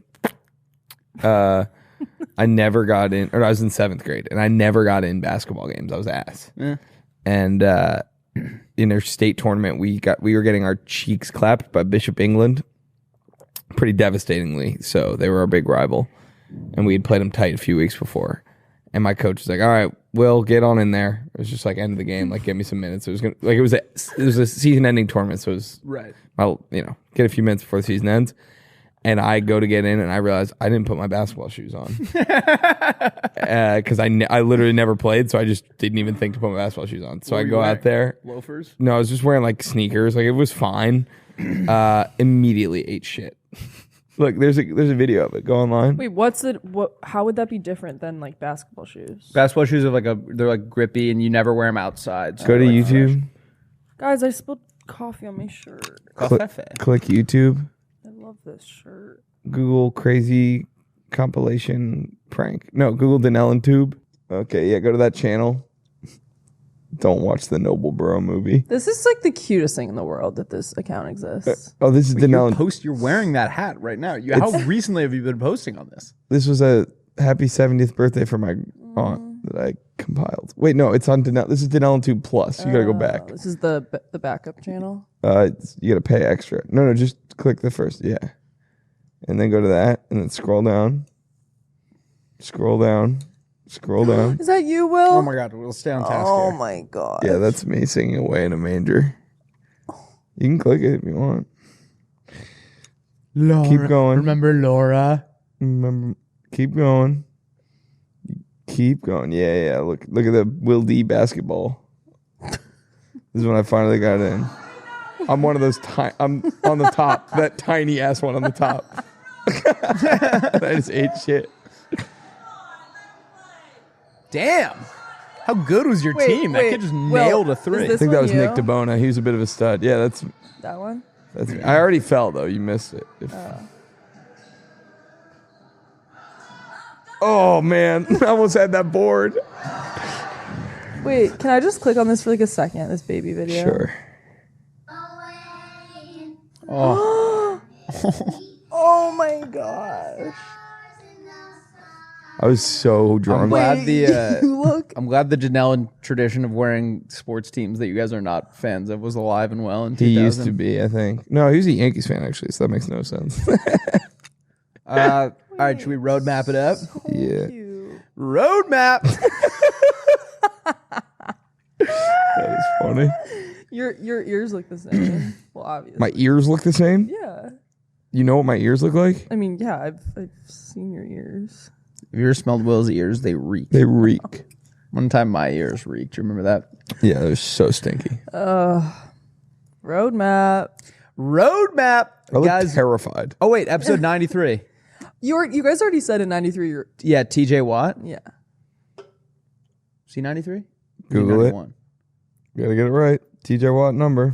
I never got in, or I was in 7th grade, and I never got in basketball games. I was ass. Yeah. And in their state tournament, we were getting our cheeks clapped by Bishop England, pretty devastatingly. So they were our big rival, and we had played them tight a few weeks before. And my coach was like, "All right, Will, get on in there." It was just like end of the game, like give me some minutes. It was a season-ending tournament, so it was Right. I'll get a few minutes before the season ends. And I go to get in, and I realize I didn't put my basketball shoes on because I literally never played, so I just didn't even think to put my basketball shoes on. So What I were you go wearing? out there. Loafers? No, I was just wearing like sneakers. Like it was fine. Immediately ate shit. Look, there's a video of it. Go online. Wait, how would that be different than like basketball shoes? Basketball shoes are they're like grippy, and you never wear them outside. So Go to they're, like, YouTube. Guys, I spilled coffee on my shirt. Click YouTube. I love this shirt. Google crazy compilation prank. No, Google Denellen Tube. Okay, yeah, go to that channel. Don't watch the Noble Bro movie. This is like the cutest thing in the world that this account exists. Oh, this is Denellen. You're wearing that hat right now. How recently have you been posting on this? This was a happy 70th birthday for my aunt that I compiled. Wait, no, it's on Denellen. This is Denellen Tube Plus. You gotta go back. This is the backup channel. You gotta pay extra. No, just click the first. Yeah. And then go to that, and then scroll down. Scroll down. Scroll down. Is that you, Will? Oh my God, we'll stay on task Oh here. my God. Yeah, that's me singing away in a manger. You can click it if you want. Laura, Keep going. Remember Laura? Remember, keep going. Keep going. Yeah. Look at the Will D basketball. This is when I finally got in. I'm one of those. I'm on the top. That tiny ass one on the top. I just ate shit. Damn. How good was your team? That kid just nailed a three. is this I think that one was you? Nick DeBona. He was a bit of a stud. Yeah, that's That one? me. I already fell though. You missed it. Oh man, I almost had that board. Wait, can I just click on this for like a second? This baby video. Sure. Oh my gosh. I was so drunk. I'm glad the Look. I'm glad the Janelle tradition of wearing sports teams that you guys are not fans of was alive and well in 2000. He used to be, I think. No, he was a Yankees fan actually, so that makes no sense. All right, should we roadmap it up? Yeah. Cute. Roadmap. That was funny. Your ears look the same. Well, obviously. My ears look the same? Yeah. You know what my ears look like? I mean, yeah, I've seen your ears. Have you ever smelled Will's ears? They reek. They reek. One time my ears reeked. Do you remember that? Yeah, they're so stinky. Roadmap. Roadmap. I look Guys. terrified. Oh, wait. Episode 93. You guys already said in 93 you're Yeah, TJ Watt. yeah. See 93? Google it. Gotta get it right. TJ Watt number.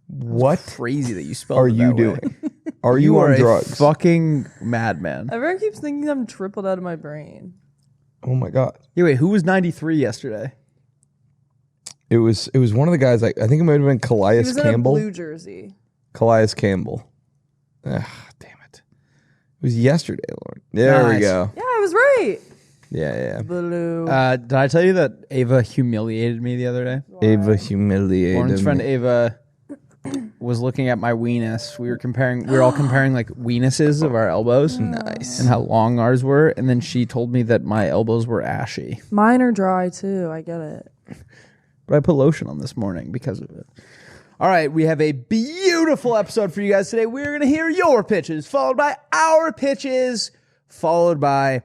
What Crazy that you spelled are it you that way. doing? Are you You on are drugs? a fucking madman. Everyone keeps thinking I'm tripled out of my brain. Oh my god. Yeah, wait. Who was 93 yesterday? It was one of the guys. I think it might have been He Calais was in a Campbell. blue jersey. Calais Campbell. Damn it. It was yesterday, Lord. There we Nice. go. Yeah, I was right. Yeah. Blue. Did I tell you that Ava humiliated me the other day? Ava humiliated Lauren's friend me. Ava was looking at my weenus. We were all comparing like weenuses of our elbows. Nice. And how long ours were. And then she told me that my elbows were ashy. Mine are dry too. I get it. But I put lotion on this morning because of it. All right, we have a beautiful episode for you guys today. We're going to hear your pitches, followed by our pitches, followed by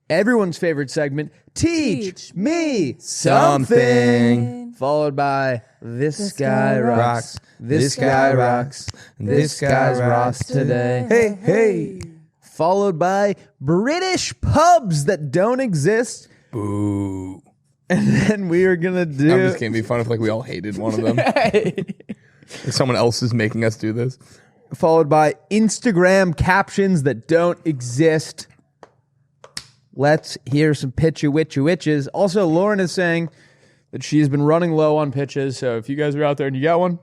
everyone's favorite segment, Teach Me Something. Followed by this guy guy rocks. This guy rocks. This guy's rocks today. Hey, hey. Followed by British pubs that don't exist. Boo. And then we are gonna do. I'm just kidding. It'd be fun if like we all hated one of them. Like someone else is making us do this. Followed by Instagram captions that don't exist. Let's hear some pitchy witchy witches. Also, Lauren is saying that she has been running low on pitches. So if you guys are out there and you got one,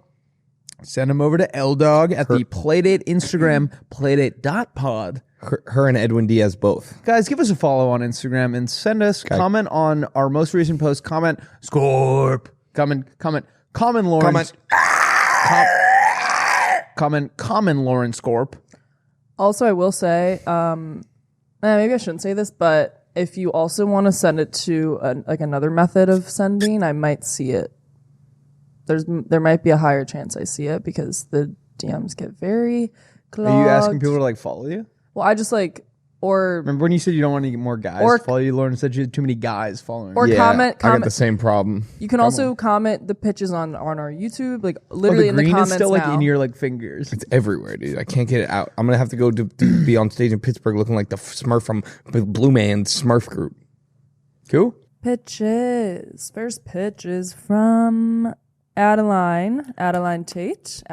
send them over to L-Dog at the Playdate Instagram, playdate.pod. Her and Edwin Diaz both. Guys, give us a follow on Instagram and send us comment on our most recent post. Comment Scorp. Comment Lauren. Comment Lauren Scorp. Also, I will say, maybe I shouldn't say this, but if you also want to send it to another method of sending, I might see it. There might be a higher chance I see it because the DMs get very clogged. Are you asking people to like follow you? Well, I just like, or Remember when you said you don't want to get more guys Or- follow you? Lauren said you had too many guys following or you. comment. I got the same problem. You can also comment the pitches on our YouTube, like Oh, literally the in the green comments is still like now. in your like fingers. It's everywhere, dude. I can't get it out. I'm gonna have to go to be on stage in Pittsburgh looking like the Smurf from Blue Man Smurf Group. Cool. Pitches. First pitch is from Adeline Tate.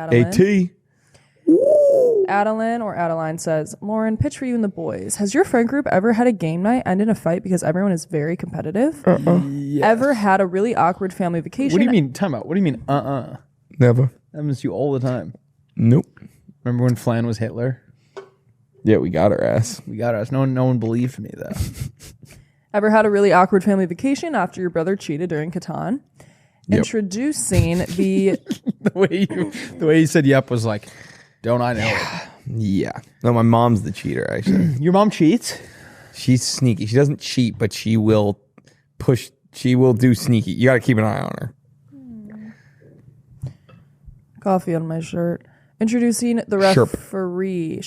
Adeline says, Lauren, pitch for you and the boys. Has your friend group ever had a game night end in a fight because everyone is very competitive? Yes. Ever had a really awkward family vacation? What do you mean? Time out. What do you mean? Never. That happens to you all the time. Nope. Remember when Flan was Hitler? Yeah, we got our ass. We got us. No one believed me though. Ever had a really awkward family vacation after your brother cheated during Catan? Yep. Introducing the the way you said yep was like, don't I know it? Yeah. No, my mom's the cheater, actually. Your mom cheats? She's sneaky. She doesn't cheat, but she will push. She will do sneaky. You got to keep an eye on her. coffee on my shirt. Introducing the referee.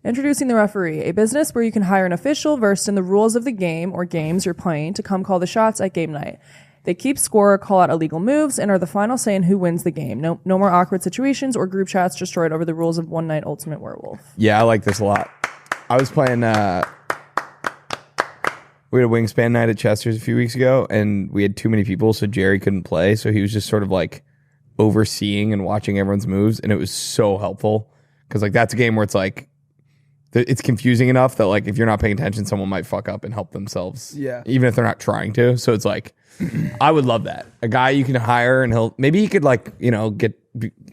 Introducing the referee, a business where you can hire an official versed in the rules of the game or games you're playing to come call the shots at game night. They keep score, call out illegal moves, and are the final say in who wins the game. No more awkward situations or group chats destroyed over the rules of One Night Ultimate Werewolf. Yeah, I like this a lot. I was playing. We had a wingspan night at Chester's a few weeks ago, and we had too many people, so Jerry couldn't play. So he was just sort of like overseeing and watching everyone's moves, and it was so helpful because like that's a game where it's like it's confusing enough that like if you're not paying attention, someone might fuck up and help themselves. Yeah, even if they're not trying to. So it's like I would love that, a guy you can hire, and he could like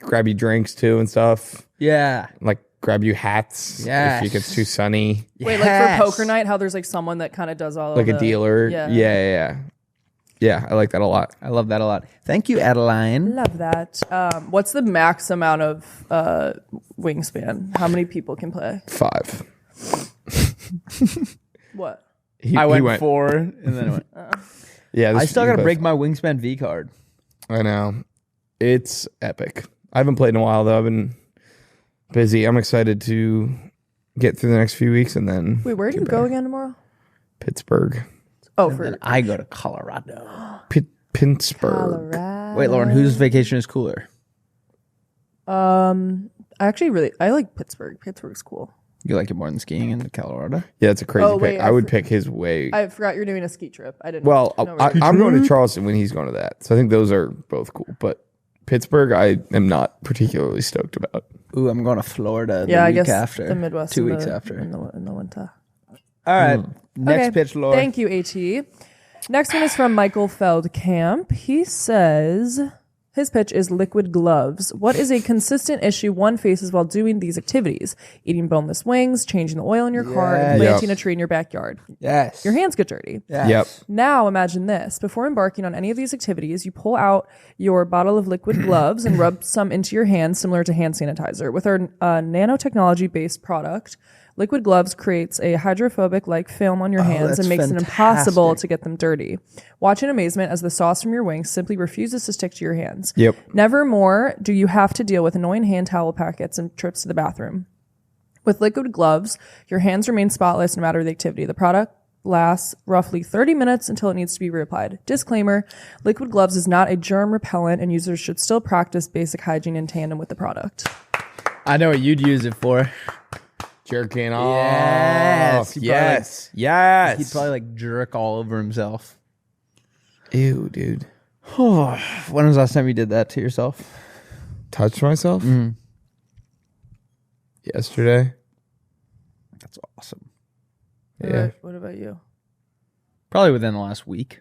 grab you drinks too and stuff. Yeah, like grab you hats if it gets too sunny. Wait, like for poker night, how there's like someone that kind of does all like of a dealer. Yeah, I like that a lot. I love that a lot. Thank you, Adeline. Love that. What's the max amount of wingspan? How many people can play? 5. What? I went 4, and then I went. Yeah, I still got to break my wingspan V card. I know. It's epic. I haven't played in a while though. I've been busy. I'm excited to get through the next few weeks and then. Wait, where do you go again tomorrow? Pittsburgh. Oh, Then I go to Colorado. Pittsburgh. Colorado. Wait, Lauren, whose vacation is cooler? I like Pittsburgh. Pittsburgh's cool. You like it more than skiing in Colorado? Yeah, it's a crazy pick. wait, I would pick his way. I forgot you're doing a ski trip. I didn't. Well, know where you're- I'm going to Charleston when he's going to that. So I think those are both cool. But Pittsburgh, I am not particularly stoked about. Ooh, I'm going to Florida the I week guess after. the Midwest. 2 in weeks the- after. in the winter. All right. Next Okay. pitch, Lauren. Thank you, AT. Next one is from Michael Feldkamp. He says his pitch is liquid gloves. What is a consistent issue one faces while doing these activities? Eating boneless wings, changing the oil in your car, and planting a tree in your backyard. Yes. Your hands get dirty. Yes. Yep. Now imagine this. Before embarking on any of these activities, you pull out your bottle of liquid gloves and rub some into your hands similar to hand sanitizer. With our nanotechnology-based product, liquid gloves creates a hydrophobic-like film on your hands that's and makes it fantastic. impossible to get them dirty. Watch in amazement as the sauce from your wings simply refuses to stick to your hands. Yep. Never more do you have to deal with annoying hand towel packets and trips to the bathroom. With liquid gloves, your hands remain spotless no matter the activity. The product lasts roughly 30 minutes until it needs to be reapplied. Disclaimer, liquid gloves is not a germ repellent and users should still practice basic hygiene in tandem with the product. I know what you'd use it for. Jerking off. Yes. Yes. Yes. He'd probably like jerk all over himself. Ew, dude. When was the last time you did that to yourself? Touched myself? Yesterday. That's awesome. Yeah. What about you? Probably within the last week.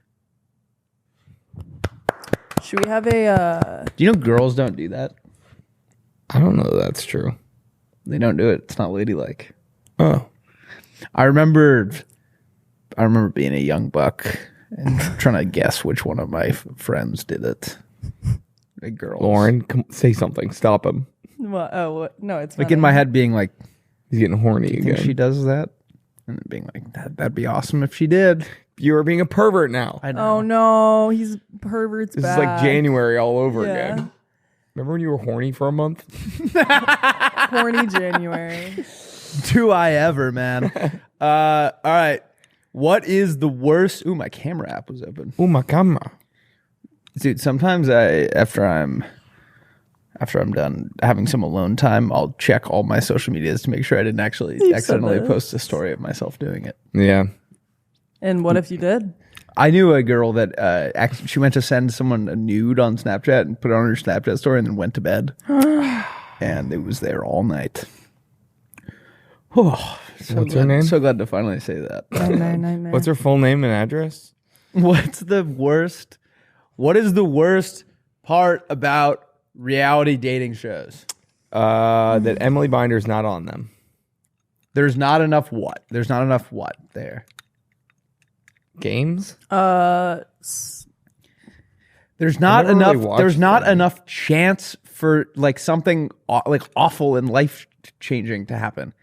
Should we have a Do you know girls don't do that? I don't know that's true. They don't do it. It's not ladylike. Oh. I remember being a young buck and trying to guess which one of my friends did it. A girl. Lauren, come, say something. Stop him. what? No, it's Like funny. in my head being like, He's getting horny I think again. she does that. And being like, that'd be awesome if she did. You are being a pervert now. I know. Oh no, he's pervert's This back. is like January all over Yeah. again. Remember when you were horny for a month? Horny January. Do I ever, man? All right. What is the worst? Ooh, my camera app was open. Oh, my camera. Dude, sometimes after I'm done having some alone time, I'll check all my social medias to make sure I didn't actually said accidentally this. post a story of myself doing it. Yeah. And what if you did? I knew a girl that actually she went to send someone a nude on Snapchat and put it on her Snapchat story and then went to bed. And it was there all night. Oh, What's her name? So glad to finally say that. Nightmare. What's her full name and address? What's the worst? What is the worst part about reality dating shows? That Emily Binder's not on them. There's not enough what? There's not enough what there? Games? There's not never enough. really watched There's not them. enough chance for like something like awful and life changing to happen,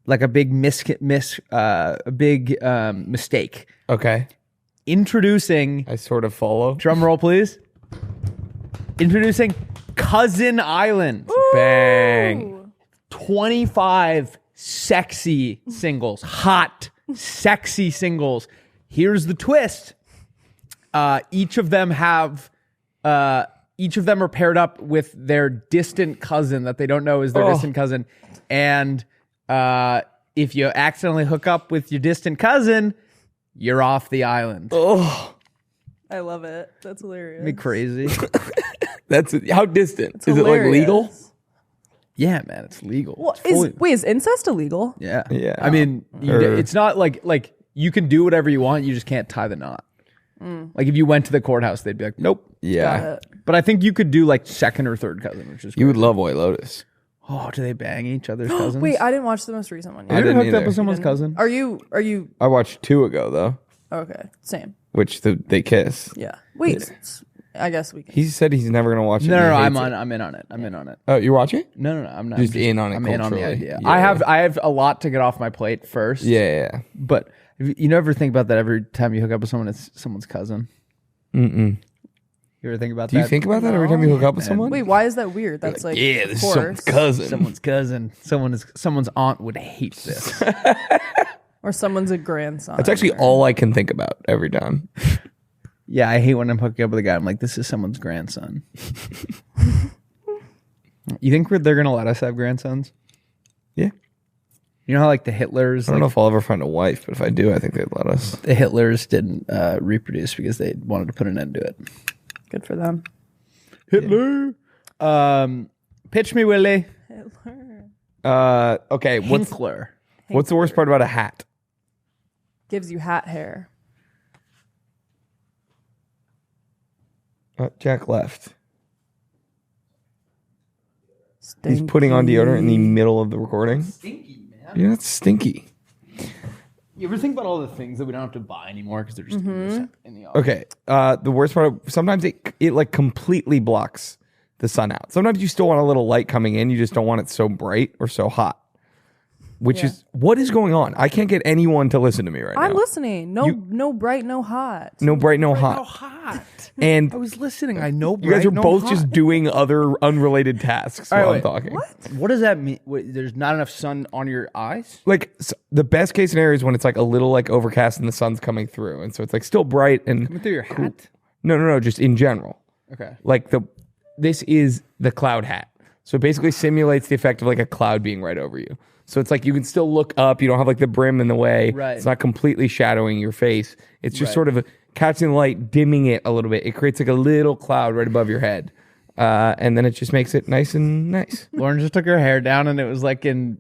like a big mistake. Okay. Introducing, I sort of follow. drum roll, please. Introducing Cousin Island. Bang. 25 sexy singles, hot, sexy singles. Here's the twist. Each of them are paired up with their distant cousin that they don't know is their distant cousin. And if you accidentally hook up with your distant cousin, you're off the island. Oh. I love it. That's hilarious. Be crazy. That's how distant? It's Is it like legal? hilarious. Yeah, man, it's legal. What, It's fully- is incest illegal? yeah. Yeah. I mean, Or- it's not like you can do whatever you want. You just can't tie the knot. Like if you went to the courthouse, they'd be like, nope. Yeah. Got it. But I think you could do like second or third cousin, which is You would love White Lotus. oh, do they bang each other's cousins? Wait, I didn't watch the most recent one you yet. ever didn't hooked up either. with someone's You didn't? cousin? Are you I watched 2 ago though, okay? Same. which they kiss. Yeah. Wait. I guess we can. He said he's never gonna watch it. No, and he I'm hates it. in on it. I'm in on it. Oh, you're watching it? No, I'm not. Just in on it I'm in on the culturally. idea. Yeah, I have a lot to get off my plate first. Yeah. But you never think about that every time you hook up with someone, it's someone's cousin. Mm-mm. You ever think about Do that? you think about that every time you hook up with someone? Wait, why is that weird? That's like, yeah, of this is course. someone's cousin. someone's cousin? Someone's aunt would hate this. Or someone's a grandson. That's actually all I can think about every time. Yeah, I hate when I'm hooking up with a guy. I'm like, this is someone's grandson. You think they're gonna let us have grandsons? Yeah. You know how like the Hitlers, I don't know if I'll ever find a wife, but if I do, I think they'd let us. the Hitlers didn't reproduce because they wanted to put an end to it. Good for them. Hitler. Pitch me, Willie. Okay, Hinkler. what's the worst part about a hat? Gives you hat hair. Jack left. Stinky. He's putting on deodorant in the middle of the recording. Stinky, man. You're not stinky. You ever think about all the things that we don't have to buy anymore because they're just in the office? Okay. The worst part, sometimes it like completely blocks the sun out. Sometimes you still want a little light coming in. You just don't want it so bright or so hot. which is what is going on? I can't get anyone to listen to me right now. I'm listening. No bright, no hot. No bright, no hot. hot. And I was listening. I know. you guys are bright, no both hot. just doing other unrelated tasks All right, while I'm wait. talking. What does that mean? Wait, there's not enough sun on your eyes? Like the best case scenario is when it's like a little like overcast and the sun's coming through, and so it's like still bright and Coming through your hat? no, just in general. Okay. Like this is the cloud hat. So it basically simulates the effect of like a cloud being right over you. So it's like you can still look up. You don't have like the brim in the way. Right. It's not completely shadowing your face. It's just Right. sort of catching the light, dimming it a little bit. It creates like a little cloud right above your head. And then it just makes it nice and nice. Lauren just took her hair down, and it was like in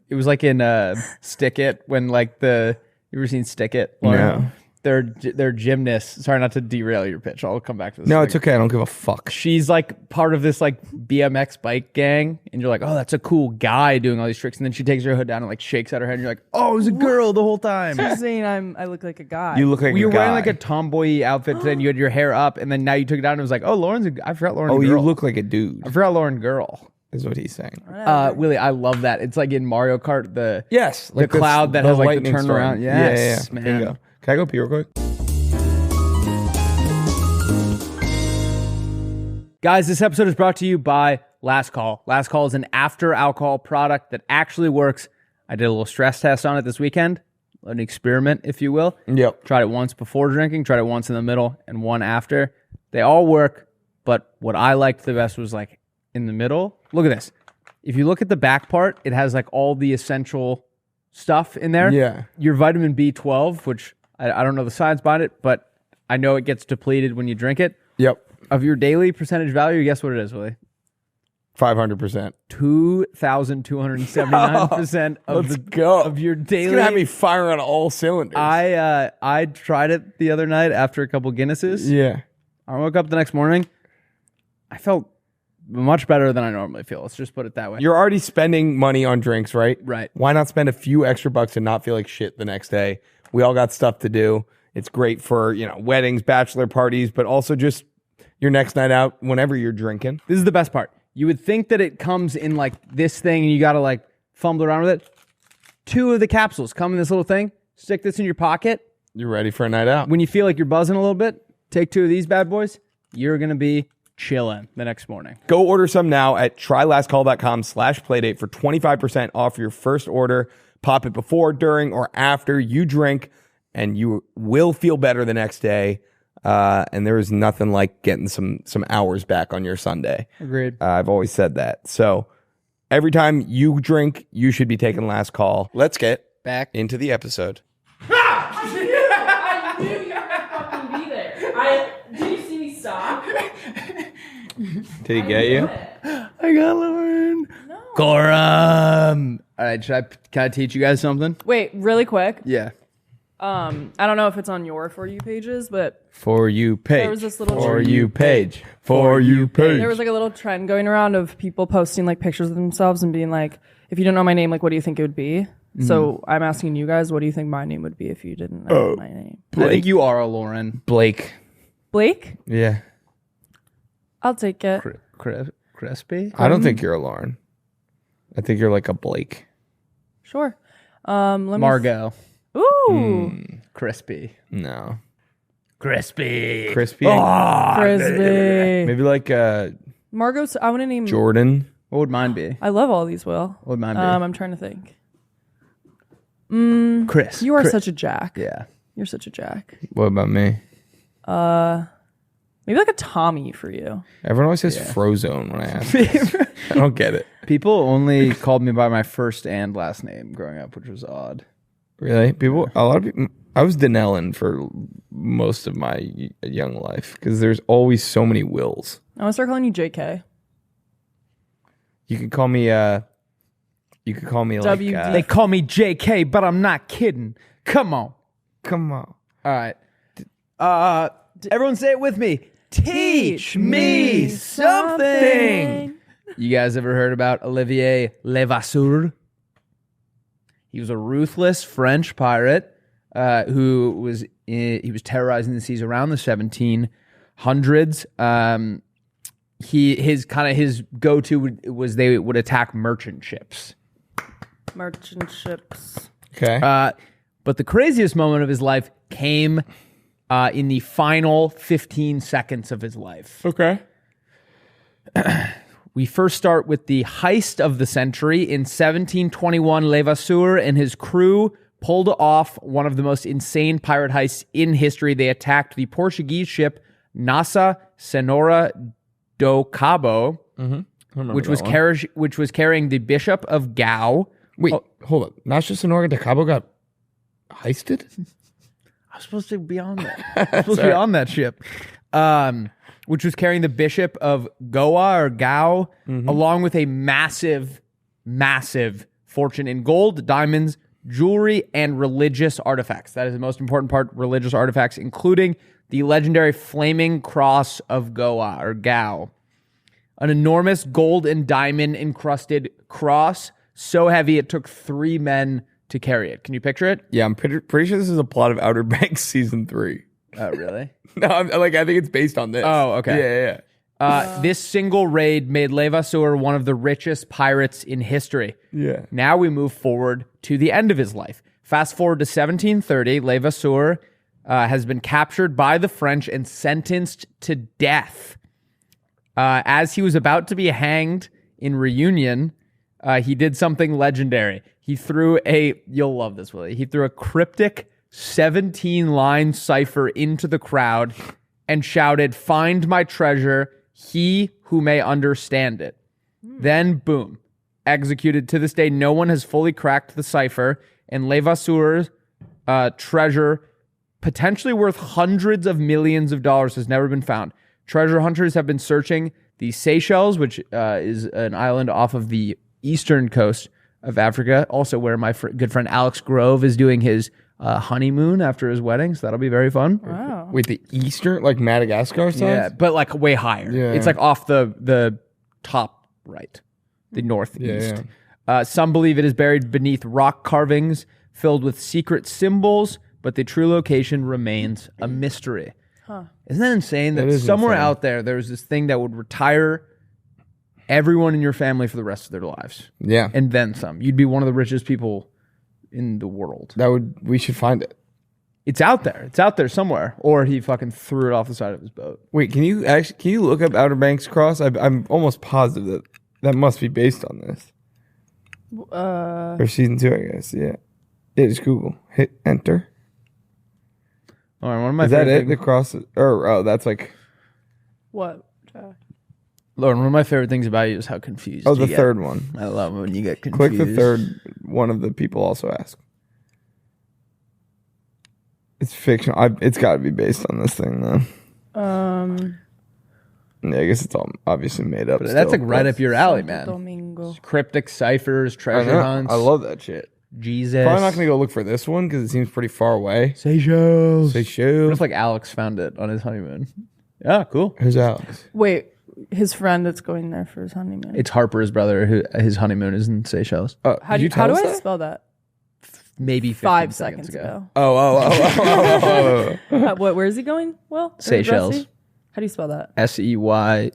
Stick It when like you ever seen Stick It? Lauren? No. They're gymnasts. Sorry, not to derail your pitch. I'll come back to this. No, in a it's okay. I don't give a fuck. She's like part of this like BMX bike gang, and you're like, oh, that's a cool guy doing all these tricks. And then she takes her hood down and like shakes out her head, and you're like, oh, it was a girl the whole time. You're saying I look like a guy. You look like You a were guy. wearing like a tomboy outfit today, and you had your hair up, and then now you took it down, and it was like, oh, I forgot Lauren's Oh, a girl. you look like a dude, I forgot Lauren girl. is what he's saying. Willie, I love that. It's like in Mario Kart, the Yes. the cloud that has like the lightning storm. turnaround. Yes, yeah. man. Bingo. Can I go pee real quick? Guys, this episode is brought to you by Last Call. Last Call is an after alcohol product that actually works. I did a little stress test on it this weekend, an experiment, if you will. Yep. Tried it once before drinking, tried it once in the middle, and one after. They all work, but what I liked the best was like in the middle. Look at this. If you look at the back part, it has like all the essential stuff in there. Yeah. Your vitamin B12, which I don't know the science behind it, but I know it gets depleted when you drink it. Yep. Of your daily percentage value, guess what it is, Willie? 500%. 2,279% of Let's go. of your It's daily. gonna have me firing on all cylinders. I tried it the other night after a couple Guinnesses. yeah. I woke up the next morning. I felt much better than I normally feel. Let's just put it that way. You're already spending money on drinks, right? Right. Why not spend a few extra bucks and not feel like shit the next day? We all got stuff to do. It's great for, weddings, bachelor parties, but also just your next night out whenever you're drinking. This is the best part. You would think that it comes in like this thing and you got to like fumble around with it. 2 of the capsules come in this little thing. Stick this in your pocket. You're ready for a night out. When you feel like you're buzzing a little bit, take 2 of these bad boys. You're going to be chilling the next morning. Go order some now at trylastcall.com/playdate for 25% off your first order. Pop it before, during, or after you drink, and you will feel better the next day. And there is nothing like getting some hours back on your Sunday. Agreed. I've always said that. So every time you drink, you should be taking last call. Let's get Back. into the episode. I knew you were gonna fucking be there. Did you see me stop? Did he get you? I got Lauren. No. Gorum. All right, can I teach you guys something? Wait, really quick. Yeah. I don't know if it's on your For You pages, but For you page. There was this little For trend. you page. For you page. there was like a little trend going around of people posting like pictures of themselves and being like, if you don't know my name, like what do you think it would be? So I'm asking you guys, what do you think my name would be if you didn't know my name? I think you are a Lauren. Blake. Blake? Yeah. I'll take it. Crispy? I don't think you're a Lauren. I think you're like a Blake. Sure. Let me Margot. Ooh. Crispy. No. Crispy. Crispy. Frisbee. Maybe like Margot, I want to name. Jordan. What would mine be? I love all these, Will. What would mine be? I'm trying to think. Chris. You are such a jack. Yeah. You're such a jack. What about me? Maybe like a Tommy for you. Everyone always says Frozone when I ask. This. I don't get it. People only called me by my first and last name growing up, which was odd. Really? A lot of people. I was Denellen for most of my young life because there's always so many Wills. I want to start calling you JK. You could call me. You could call me like. WD. They call me JK, but I'm not kidding. Come on. Come on. All right. Everyone say it with me. Teach me something. You guys ever heard about Olivier Levasseur? He was a ruthless French pirate who was terrorizing the seas around the 1700s. His go-to was they would attack merchant ships. Merchant ships. Okay. But the craziest moment of his life came in the final 15 seconds of his life. Okay. We first start with the heist of the century. In 1721, Levasseur and his crew pulled off one of the most insane pirate heists in history. They attacked the Portuguese ship Nossa Senhora do Cabo, which was carrying the Bishop of Gao. Wait, hold up. Nossa Senhora de Cabo got heisted? I was supposed to be on that. I was supposed to be on that ship. Which was carrying the Bishop of Goa or Gao, along with a massive, massive fortune in gold, diamonds, jewelry, and religious artifacts. That is the most important part, religious artifacts, including the legendary Flaming Cross of Goa or Gao. An enormous gold and diamond encrusted cross, so heavy it took 3 men to carry it. Can you picture it? Yeah, I'm pretty sure this is a plot of Outer Banks season 3. Oh, really? No, I think it's based on this. Oh, okay. Yeah. This single raid made Levasseur one of the richest pirates in history. Yeah. Now we move forward to the end of his life. Fast forward to 1730, Levasseur has been captured by the French and sentenced to death. As he was about to be hanged in Reunion, he did something legendary. He threw you'll love this, Willie. He threw a cryptic 17-line cipher into the crowd and shouted, "Find my treasure, he who may understand it." Then, boom, executed. To this day, no one has fully cracked the cipher, and Levasseur's treasure, potentially worth hundreds of millions of dollars, has never been found. Treasure hunters have been searching the Seychelles, which is an island off of the eastern coast of Africa, also where my good friend Alex Grove is doing his honeymoon after his wedding, so that'll be very fun. Wow. Wait, the eastern, like Madagascar size? Yeah, but like way higher. Yeah. It's like off the top right, the northeast. Yeah. Some believe it is buried beneath rock carvings filled with secret symbols, but the true location remains a mystery. Isn't that insane? That is somewhere insane. out there, there's this thing that would retire everyone in your family for the rest of their lives. Yeah. And then some. You'd be one of the richest people in the world. We should find it. It's out there. It's out there somewhere. Or he fucking threw it off the side of his boat. Wait, can you look up Outer Banks Cross? I'm almost positive that must be based on this. Or season 2, I guess. Yeah. Yeah, just Google. Hit enter. All right, one of my Is that favorite it? The cross? That's like... What, Jack? Lauren, one of my favorite things about you is how confused Oh, you the get. third one. I love when you get confused. Click the third one of the people also ask. It's fictional. It's got to be based on this thing, though. Yeah, I guess it's all obviously made up. But that's like right but- up your alley, man. Domingo. Cryptic ciphers, I treasure know. hunts. I love that shit. Jesus. Probably not going to go look for this one because it seems pretty far away. Seychelles. Say What show. if like Alex found it on his honeymoon? Yeah, cool. Who's Alex? Wait, his friend that's going there for his honeymoon. It's Harper's brother. His honeymoon is in Seychelles. How did do you tell us I that? spell that? Maybe 5 seconds ago. Oh. Where is he going? Well, Seychelles. Rusty? How do you spell that? SEYCHELLES.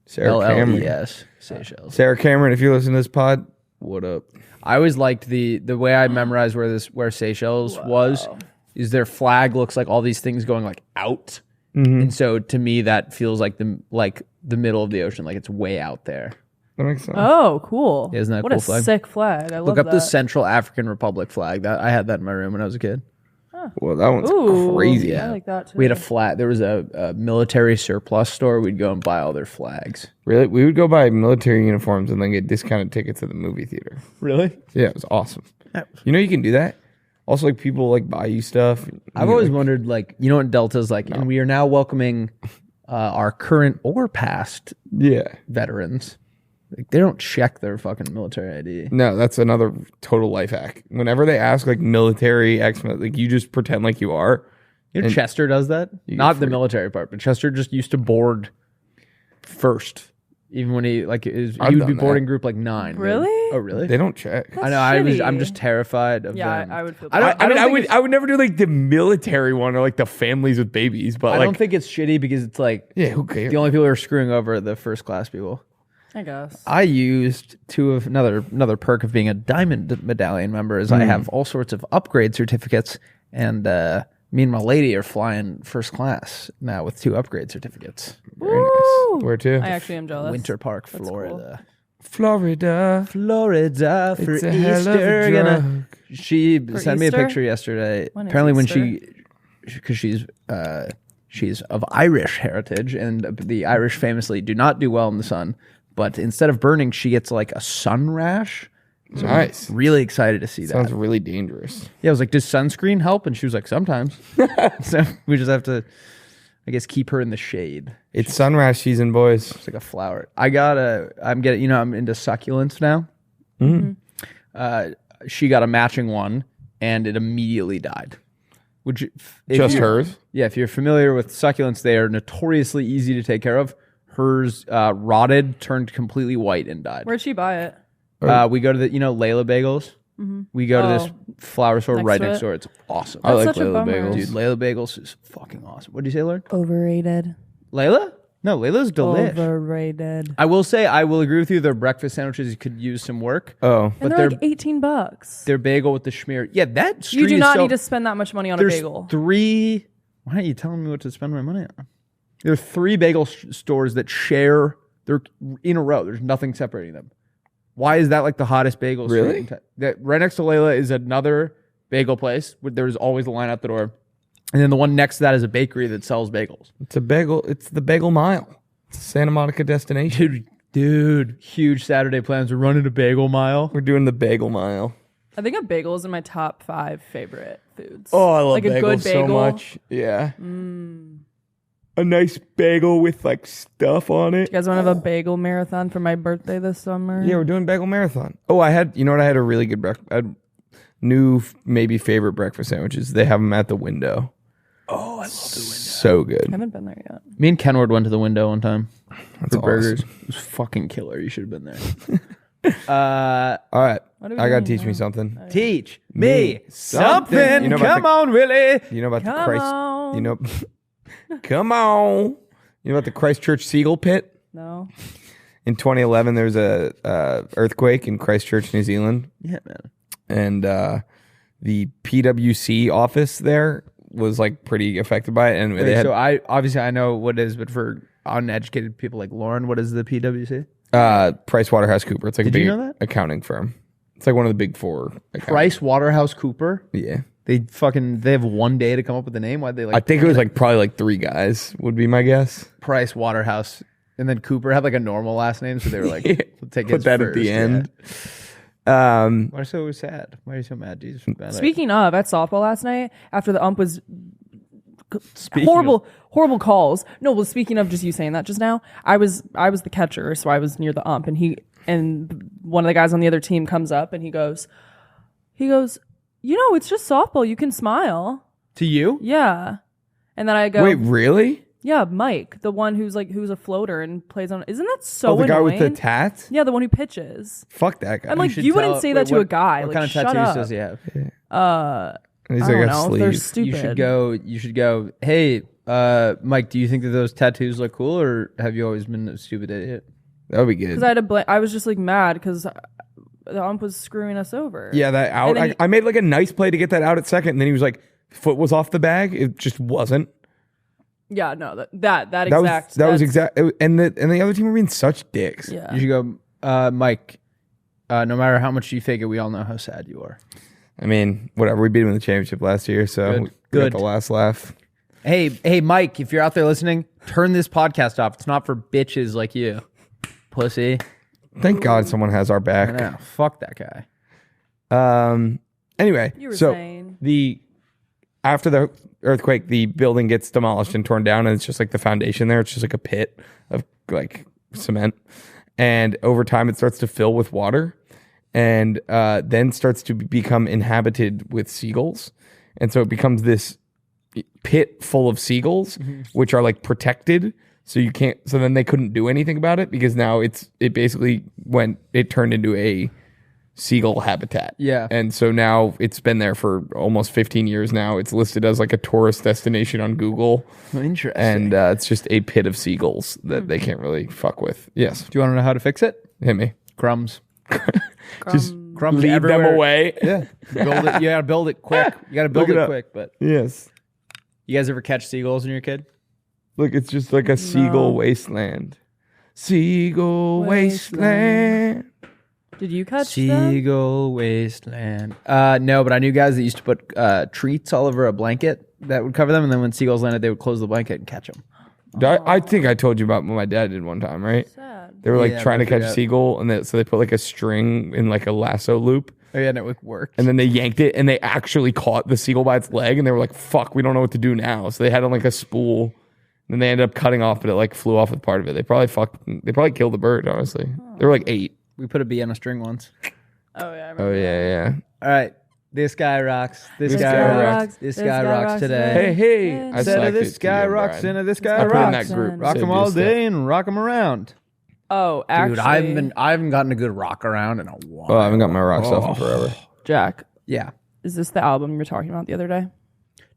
Sarah Cameron. Seychelles. Sarah Cameron, if you listen to this pod, What up? I always liked the way I memorized where Seychelles was. Is their flag looks like all these things going like out, and so to me that feels like the middle of the ocean, like it's way out there. that makes sense. Oh, cool. Yeah, isn't that a what cool a flag? sick flag. I love Look up that. the Central African Republic flag. That I had that in my room when I was a kid. Well, that one's Ooh, crazy. I like that too. We had there was a military surplus store. We'd go and buy all their flags. Really? We would go buy military uniforms and then get discounted tickets to the movie theater. Really? Yeah, it was awesome. You know you can do that? Also, like, people, like, buy you stuff. I've always wondered, like, you know what Delta's like? And we are now welcoming our current or past veterans. Like, they don't check their fucking military ID. No, that's another total life hack. Whenever they ask, like, military like, you just pretend like you are. You know, Chester does that. Not the military part, but Chester just used to board first. Even when he would be done boarding that. group like 9. Really? Oh, really? They don't check. That's I know. I'm shitty. just terrified of Yeah, them. I would feel I bad. don't think I would never do, like, the military one or, like, the families with babies. But, I like, don't think it's shitty because it's like yeah, who cares? the only people who are screwing over are the first class people. I guess. I used another perk of being a diamond medallion member is I have all sorts of upgrade certificates, and me and my lady are flying first class now with 2 upgrade certificates. Very nice. Where to? I actually am jealous. Winter Park, That's Florida. Florida. Florida for It's a hell of a Easter. drug. She sent me a Easter? picture yesterday. When is Apparently, when Easter? because she's of Irish heritage, and the Irish famously do not do well in the sun. But instead of burning, she gets like a sun rash. So Nice. I'm really excited to see Sounds that. really dangerous. Yeah, I was like, does sunscreen help? And she was like, sometimes. So we just have to, I guess, keep her in the shade. It's sunrise season, boys. It's like a flower. I'm into succulents now. She got a matching one, and it immediately died. Would you? Just hers? Yeah, if you're familiar with succulents, they are notoriously easy to take care of. Hers rotted, turned completely white, and died. Where'd she buy it? We go to the, Layla Bagels. We go to this flower store Next right to next it? door. It's awesome. I like such a Layla bummer. bagels. Dude, Layla Bagels is fucking awesome. What did you say, Lauren? Overrated. Layla? No, Layla's delish. Overrated. I will say, I will agree with you. Their breakfast sandwiches could use some work. Oh. And But they're they're- like $18. Their bagel with the schmear. Yeah, that street You do is not so- need to spend that much money on a There's bagel. 3. Why aren't you telling me what to spend my money on? There are 3 bagel stores that share. They're in a row. There's nothing separating them. Why is that like the hottest bagel? Really? That right next to Layla is another bagel place. There's always a line out the door, and then the one next to that is a bakery that sells bagels. It's a bagel. It's the Bagel Mile. It's a Santa Monica destination. Dude, huge Saturday plans. We're running a bagel mile. We're doing the Bagel Mile. I think a bagel is in my top 5 favorite foods. Oh, I love like bagels a good bagel. so much. Yeah. A nice bagel with like stuff on it. You guys want to have a bagel marathon for my birthday this summer? Yeah, we're doing bagel marathon. Oh, I had a really good breakfast. I had new maybe favorite breakfast sandwiches. They have them at the window. Oh, I love the window. So I good. haven't been there yet. Me and Kenward went to the window one time That's for burgers. awesome. It was fucking killer. You should have been there. All right. What are we I got to doing teach me now? something. Teach Me me something. something. You know about Come the- on, Willie. You know about the Come Christ. on. You know. Come on. You know about the Christchurch Seagull Pit? No. In 2011, there was a earthquake in Christchurch, New Zealand, Yeah, man. and the PwC office there was like pretty affected by it. And Wait, they had so I know what it is, but for uneducated people like Lauren, what is the PwC? PricewaterhouseCoopers. It's like a Did you big know that? accounting firm. It's like one of the big 4. Price Waterhouse Cooper. Yeah. They have one day to come up with the name. Why'd they like? I think it was like probably like 3 guys would be my guess. Price Waterhouse, and then Cooper had like a normal last name, so they were like, we'll take Put his that at first, the yeah. end. Why are you so sad? Why are you so mad? Jesus. Speaking of, at softball last night, after the ump was Speaking horrible calls. No, well, speaking of just you saying that just now, I was the catcher, so I was near the ump, and one of the guys on the other team comes up and he goes, it's just softball. You can smile. to you, Yeah. And then I go, Wait, really? yeah, Mike, the one who's a floater and plays on. Isn't that so Oh, the annoying? guy with the tats? Yeah, the one who pitches. Fuck that guy. I'm like, should you wouldn't tell- say that wait, to a guy. What Like, kind of shut tattoos up. does he have? He's I like don't a know. They're sleeve. stupid. You should go. Hey, Mike, do you think that those tattoos look cool, or have you always been a stupid idiot? That would be good. Because I had to I was just like mad because the ump was screwing us over. Yeah, that out. And then I made like a nice play to get that out at second, and then he was like, foot was off the bag. It just wasn't. Yeah, no, that That exact. was exact. And the other team were being such dicks. Yeah. You should go, Mike. No matter how much you fake it, we all know how sad you are. I mean, whatever. We beat him in the championship last year, so Good. we Good. got the last laugh. Hey, Mike, if you're out there listening, turn this podcast off. It's not for bitches like you, pussy. Thank God someone has our I back. know. Fuck that guy. Anyway, You were so saying. after the earthquake, the building gets demolished and torn down, and it's just like the foundation there. It's just like a pit of like cement, and over time it starts to fill with water, and then starts to become inhabited with seagulls, and so it becomes this pit full of seagulls, which are like protected. So you can't. So then they couldn't do anything about it because now it basically turned into a seagull habitat. Yeah. And so now it's been there for almost 15 years now. It's listed as like a tourist destination on Google. Interesting. And it's just a pit of seagulls that they can't really fuck with. Yes. Do you want to know how to fix it? Hit me. Crumbs. Just Crumbs lead them everywhere. away. Yeah. Build it. You gotta build it quick. You gotta build Look it it up. quick. But Yes. you guys ever catch seagulls when you're a kid? Look, it's just like a seagull wasteland. Seagull wasteland. Did you catch them? Seagull wasteland. No, but I knew guys that used to put treats all over a blanket that would cover them, and then when seagulls landed, they would close the blanket and catch them. I think I told you about what my dad did one time, right? Sad. They were like Yeah, trying to I catch forgot. seagull, and so they put like a string in like a lasso loop, Oh yeah, and it worked. and then they yanked it, and they actually caught the seagull by its leg, and they were like, "Fuck, we don't know what to do now." So they had on like a spool, and then they ended up cutting off, but it like flew off with part of it. They probably killed the bird. Honestly, they were like 8. We put a bee on a string once. Oh yeah. I remember. Oh yeah. All right, this guy rocks. This This guy guy rocks. This guy rocks today. Hey, I Instead of selected this guy Guillaume rocks Bryan. into this guy I put in rocks. that group. Rock so him all just, day and rock him around. Oh, actually, Dude, I haven't gotten a good rock around in a while. Oh, I haven't got my rocks off in forever. Jack, Yeah. is this the album you were talking about the other day?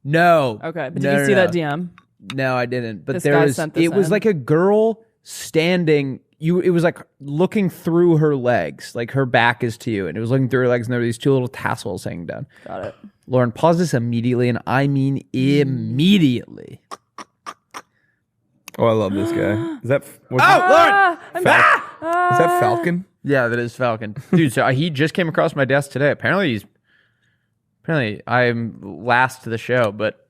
No. Okay, but No, did you no, see no. that DM? No, I didn't. But This there guy was. sent this It was in. like a girl standing. It was like looking through her legs, like her back is to you, and it was looking through her legs, and there were these 2 little tassels hanging down. Got it. Lauren, pause this immediately, and I mean immediately. Oh, I love this guy. Is that what's Lauren! I'm Is that Falcon? Yeah, that is Falcon, dude. So he just came across my desk today. Apparently I'm last to the show, but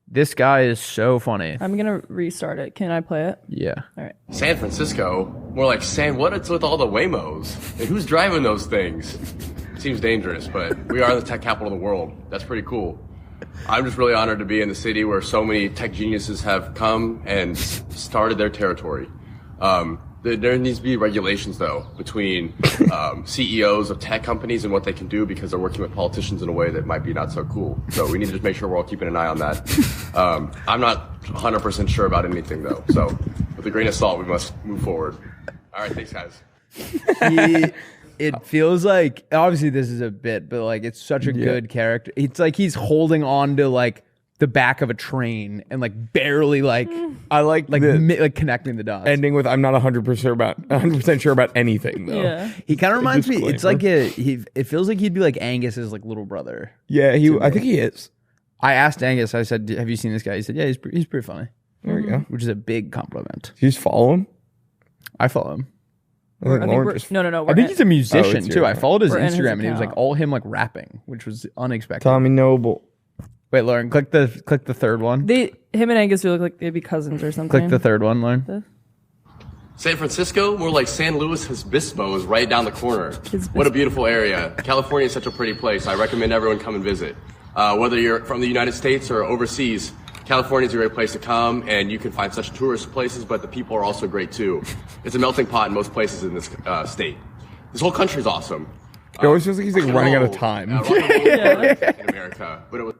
this guy is so funny. I'm gonna restart it. Can I play it? Yeah. All right. San Francisco? More like San what it's with all the Waymos. And who's driving those things? Seems dangerous, but we are the tech capital of the world. That's pretty cool. I'm just really honored to be in the city where so many tech geniuses have come and started their territory. There needs to be regulations, though, between CEOs of tech companies and what they can do because they're working with politicians in a way that might be not so cool. So we need to just make sure we're all keeping an eye on that. I'm not 100% sure about anything, though. So with a grain of salt, we must move forward. All right, thanks, guys. It feels like, obviously this is a bit, but like it's such a good character. It's like he's holding on to like the back of a train and like barely like I like like connecting the dots. ending with I'm not 100% sure about anything though. Yeah. he kind of reminds me. It's like disclaimer. it feels like he'd be like Angus's like little brother. Yeah, I think he is. I asked Angus. I said, "Have you seen this guy?" He said, "Yeah, he's pretty funny." There we go. Which is a big compliment. You just follow him? I follow him. I think I think Lauren we're, just no. I We're think he's a musician it's too. your- I followed his We're in his Instagram and he was like account. all him like rapping, which was unexpected. Tommy Noble. Wait, Lauren, click the third one. him and Angus look like they'd be cousins or something. Click the third one, Lauren. San Francisco? More like San Luis Obispo is right down the corner. What a beautiful area. California is such a pretty place. I recommend everyone come and visit. Whether you're from the United States or overseas, California is a great place to come, and you can find such tourist places, but the people are also great too. It's a melting pot in most places in this state. This whole country is awesome. It always feels like he's like running out of time. Rock and roll in America, but it was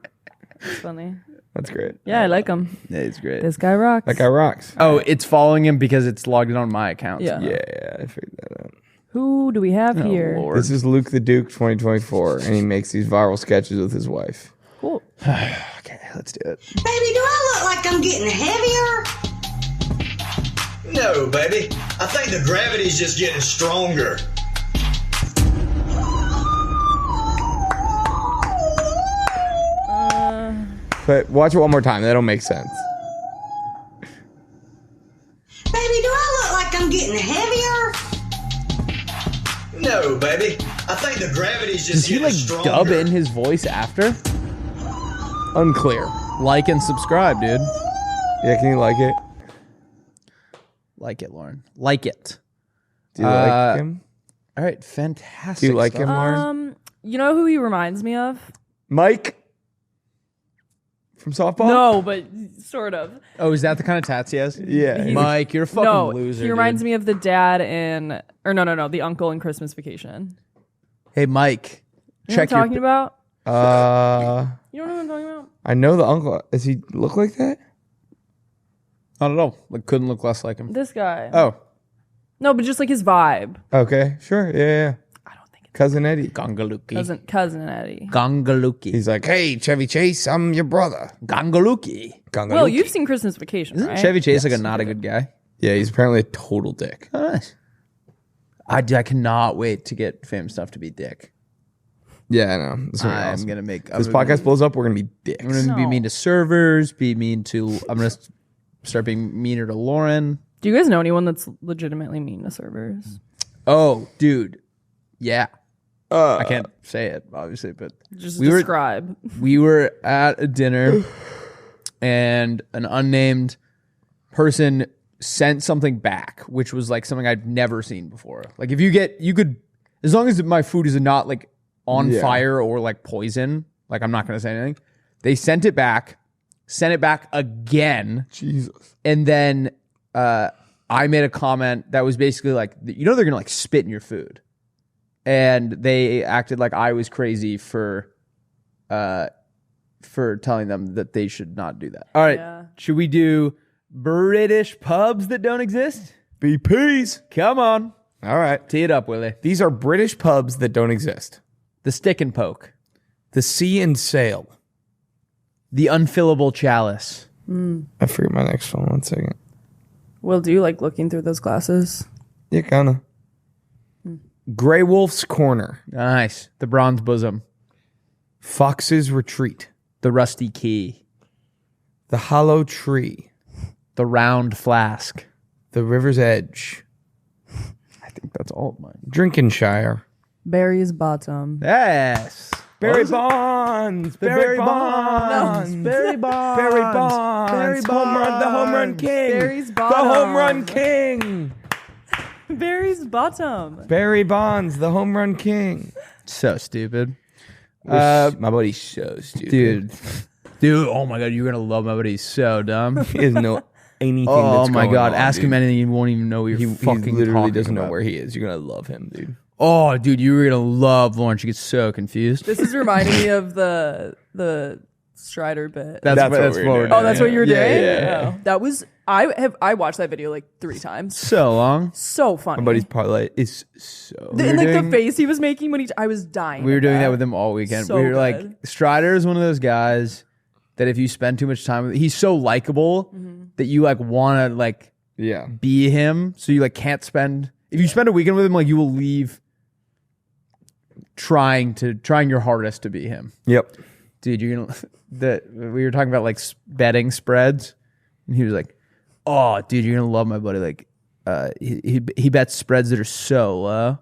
It's funny. That's great. Yeah, I like him. Yeah, it's great. This guy rocks. That guy rocks. Oh, it's following him because it's logged in on my account. Yeah. Yeah, I figured that out. Who do we have here? Lord. This is Luke the Duke 2024, and he makes these viral sketches with his wife. Cool. Okay, let's do it. Baby, do I look like I'm getting heavier? No, baby. I think the gravity's just getting stronger. But watch it one more time. That'll make sense. Baby, do I look like I'm getting heavier? No, baby. I think the gravity's just Does he getting like stronger. dub in his voice after? Unclear. Like and subscribe, dude. Yeah, can you like it? Like it, Lauren. Like it. Do you like him? All right, fantastic. Do you like stuff. him, Lauren? You know who he reminds me of? Mike from softball? No, but sort of. Oh, is that the kind of tats he has? Yeah. Mike, you're a fucking No, loser. he reminds dude. me of the dad in, or no, the uncle in Christmas Vacation. Hey, Mike. You know what Check I'm talking your. about? I You don't know what I'm talking about? know the uncle. Does he look like that? Not at all. Like, couldn't look less like him. This guy. Oh, No, but just like his vibe. Okay, sure. Yeah. I don't think Cousin Eddie. Gangaluki. Cousin Eddie. Gangaluki. He's like, hey, Chevy Chase, I'm your brother. Gangaluki. Well, you've seen Christmas Vacation, Isn't right? Chevy Chase like a not a good guy? Yeah, he's apparently a total dick. Oh, nice. I cannot wait to get famous enough to be Dick. Yeah, I know. This I'm gonna make this podcast blows up. We're gonna be dicks. I'm gonna be mean to servers. I'm gonna start being meaner to Lauren. Do you guys know anyone that's legitimately mean to servers? Oh, dude. Yeah. I can't say it, obviously, but Just describe. We were at a dinner and an unnamed person sent something back, which was like something I'd never seen before. Like if you could, as long as my food is not like on fire or like poison, like I'm not going to say anything. They sent it back again. Jesus. And then I made a comment that was basically like, they're going to like spit in your food. And they acted like I was crazy for telling them that they should not do that. All right. Yeah. Should we do British pubs that don't exist? BPs. Come on. All right. Tee it up, Willie. These are British pubs that don't exist. The Stick and Poke. The Sea and Sail. The Unfillable Chalice. I forget my next one. 1 second. Will, do you like looking through those glasses? Yeah, kind of. Grey Wolf's Corner. Nice. The Bronze Bosom. Fox's Retreat. The Rusty Key. The Hollow Tree. The Round Flask. The River's Edge. I think that's all of mine. Drinkenshire. Barry's Bottom. Yes. Barry Bonds. Barry Bonds. Barry Bonds. Barry Bonds. Barry The home run king. Barry's The Bottom. home run king. Barry's Bottom. Barry Bonds, the home run king. So stupid. My buddy's so stupid. Dude, oh my God, you're going to love my buddy. He's so dumb. He doesn't know anything Oh that's my going God, on, ask dude. him anything, you won't even know what you're He fucking literally talking doesn't know about. where he is. You're going to love him, dude. Oh, dude, you were going to love Lauren. She gets so confused. This is reminding me of the Strider bit. That's what what we're we're doing. doing. Oh, that's what you were Yeah, doing? yeah. Oh. That was I watched that video like 3 times. So long. So funny. My buddy's parlay is so... And like the face he was making when I was dying. We were at doing that with him all weekend. So we were good. like, Strider is one of those guys that if you spend too much time with, he's so likable that you like want to like Yeah. be him. So you like can't spend, if you spend a weekend with him, like you will leave trying your hardest to be him. Yep. Dude, you're gonna, we were talking about like betting spreads and he was like, oh dude, you're gonna love my buddy. Like, he bets spreads that are so low.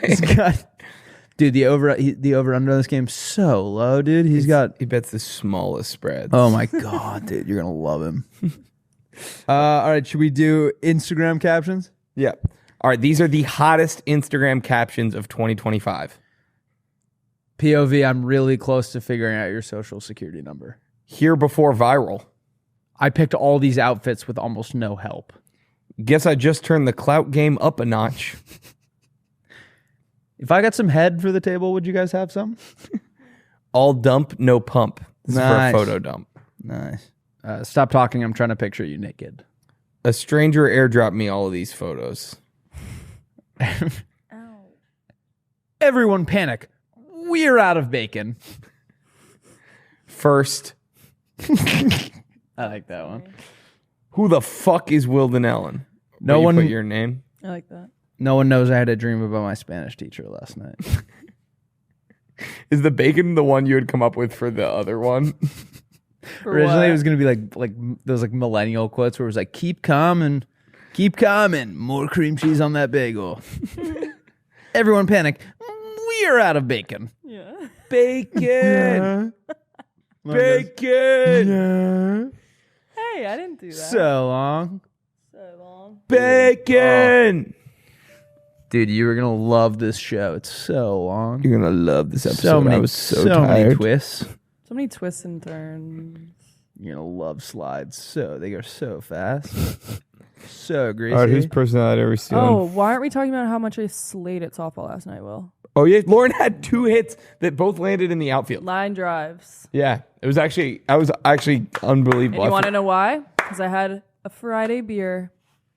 He's got, dude, the over under on this game so low, dude. He bets the smallest spreads. Oh my God, dude, you're gonna love him. All right, should we do Instagram captions? Yep. All right, these are the hottest Instagram captions of 2025. POV, I'm really close to figuring out your social security number. Here before viral. I picked all these outfits with almost no help. Guess I just turned the clout game up a notch. If I got some head for the table, would you guys have some? All dump, no pump. This Nice. is for a photo dump. Nice. Stop talking. I'm trying to picture you naked. A stranger airdropped me all of these photos. Everyone panic. We're out of bacon. First, I like that one. who the fuck is Wilden Ellen? No Will you one- put your name. I like that. No one knows I had a dream about my Spanish teacher last night. Is the bacon the one you had come up with for the other one? For Originally, what? it was going to be like those like millennial quotes where it was like, keep coming, more cream cheese on that bagel. Everyone panic. We're out of bacon. Yeah. Bacon! Bacon! Hey, I didn't do that. So long. So long. Bacon! Dude, you were going to love this show. It's so long. You're going to love this episode. So many, I was so many tired. twists. So many twists and turns. You're going to love slides. So they go so fast. So greasy. All right, whose personality are we stealing? Oh, why aren't we talking about how much I slayed at softball last night, Will? Oh, yeah. Lauren had 2 hits that both landed in the outfield. Line drives. Yeah. I was actually And unbelievable. you want to know why? Because I had a Friday beer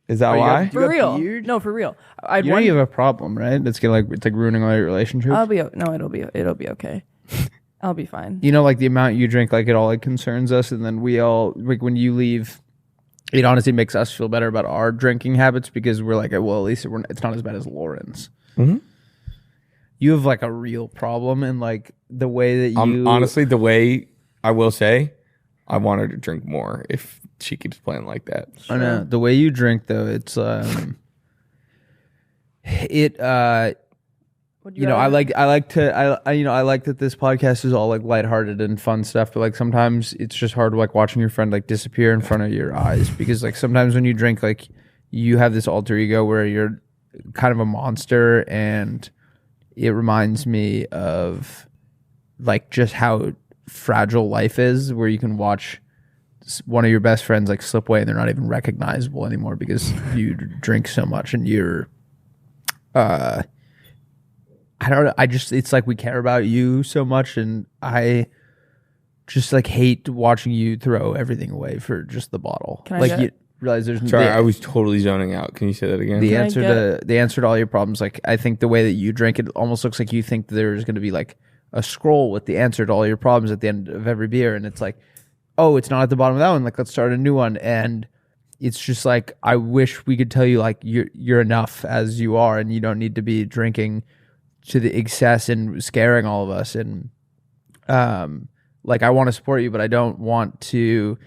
Is that Oh, you why? got- For got real. beard? No, for real. I'd You know want. you have a problem, right? It's like ruining all your relationships. It'll be okay. I'll be fine. You know, like the amount you drink, like it all like concerns us, and then we all like when you leave, it honestly makes us feel better about our drinking habits because we're like, well, at least it's not as bad as Lauren's. Mm-hmm. You have like a real problem, and like the way that you Honestly, the way I will say, I want her to drink more if she keeps playing like that. I know the way you drink though. It's you know, I like that this podcast is all like lighthearted and fun stuff, but like sometimes it's just hard like watching your friend like disappear in front of your eyes because like sometimes when you drink, like you have this alter ego where you're kind of a monster, and it reminds me of like just how fragile life is, where you can watch one of your best friends like slip away and they're not even recognizable anymore because you drink so much, and you're I don't know. It's like we care about you so much, and I just like hate watching you throw everything away for just the bottle. Can I like get- you realize there's Sorry, I was totally zoning out. Can you say that again? the Can I answer to all your problems. Like I think the way that you drink it almost looks like you think there's going to be like a scroll with the answer to all your problems at the end of every beer, and it's like, oh, it's not at the bottom of that one. Like let's start a new one, and it's just like I wish we could tell you like you're enough as you are, and you don't need to be drinking to the excess and scaring all of us. And like I want to support you, but I don't want to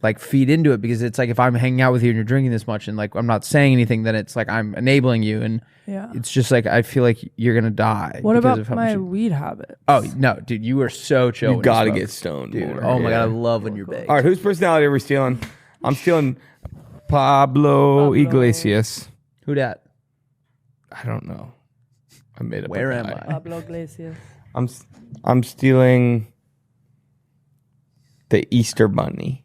like feed into it, because it's like if I'm hanging out with you and you're drinking this much and like I'm not saying anything, then it's like I'm enabling you, and Yeah. it's just like I feel like you're gonna die. What because about of how my much weed habit? Oh no, dude, you are so chill. You when gotta smoke. get stoned, dude. more. Oh my Yeah. god, I love when you're baked. All right, whose personality are we stealing? I'm stealing Pablo Iglesias. Who dat? I don't know. I made up. Where a am guy. I? Pablo Iglesias. I'm stealing the Easter Bunny.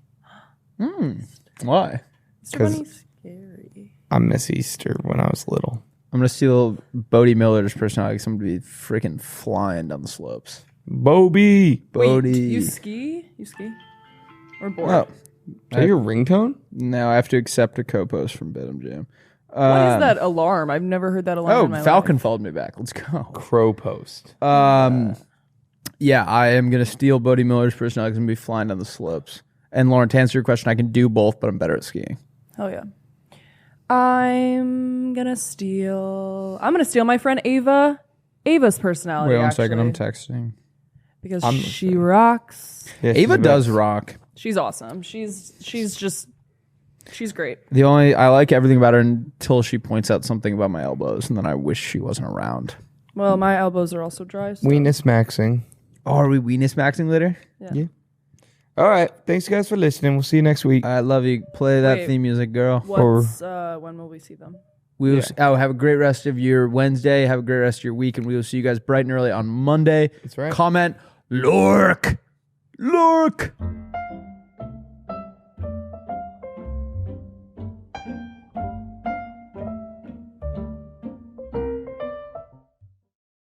Why? Mr. Bunny's scary. I miss Easter when I was little. I'm gonna steal Bodie Miller's personality. 'Cause I'm gonna be freaking flying down the slopes. Bobby. Bodie. Wait, you ski? You ski? Or board? Oh, Is that your ringtone? now I have to accept a co-post from Bedham Jam. What is that alarm? I've never heard that alarm in my Falcon life. followed me back. Let's go. Crow post. Yeah, I am gonna steal Bodie Miller's personality. 'Cause I'm gonna be flying down the slopes. And Lauren, to answer your question, I can do both, but I'm better at skiing. Hell yeah. I'm gonna steal my friend Ava. Ava's personality. Wait one second, I'm actually, texting. because she rocks. Yeah, she's Ava the does best. rock. She's awesome. She's great. I like everything about her until she points out something about my elbows, and then I wish she wasn't around. Well, my elbows are also dry. So. Weenus maxing. Oh, are we weenus maxing later? Yeah. All right. Thanks, guys, for listening. We'll see you next week. I love you. Play that Wait. theme music, girl. What's when will we see them? We will have a great rest of your Wednesday. Have a great rest of your week, and we will see you guys bright and early on Monday. That's right. Comment, lurk.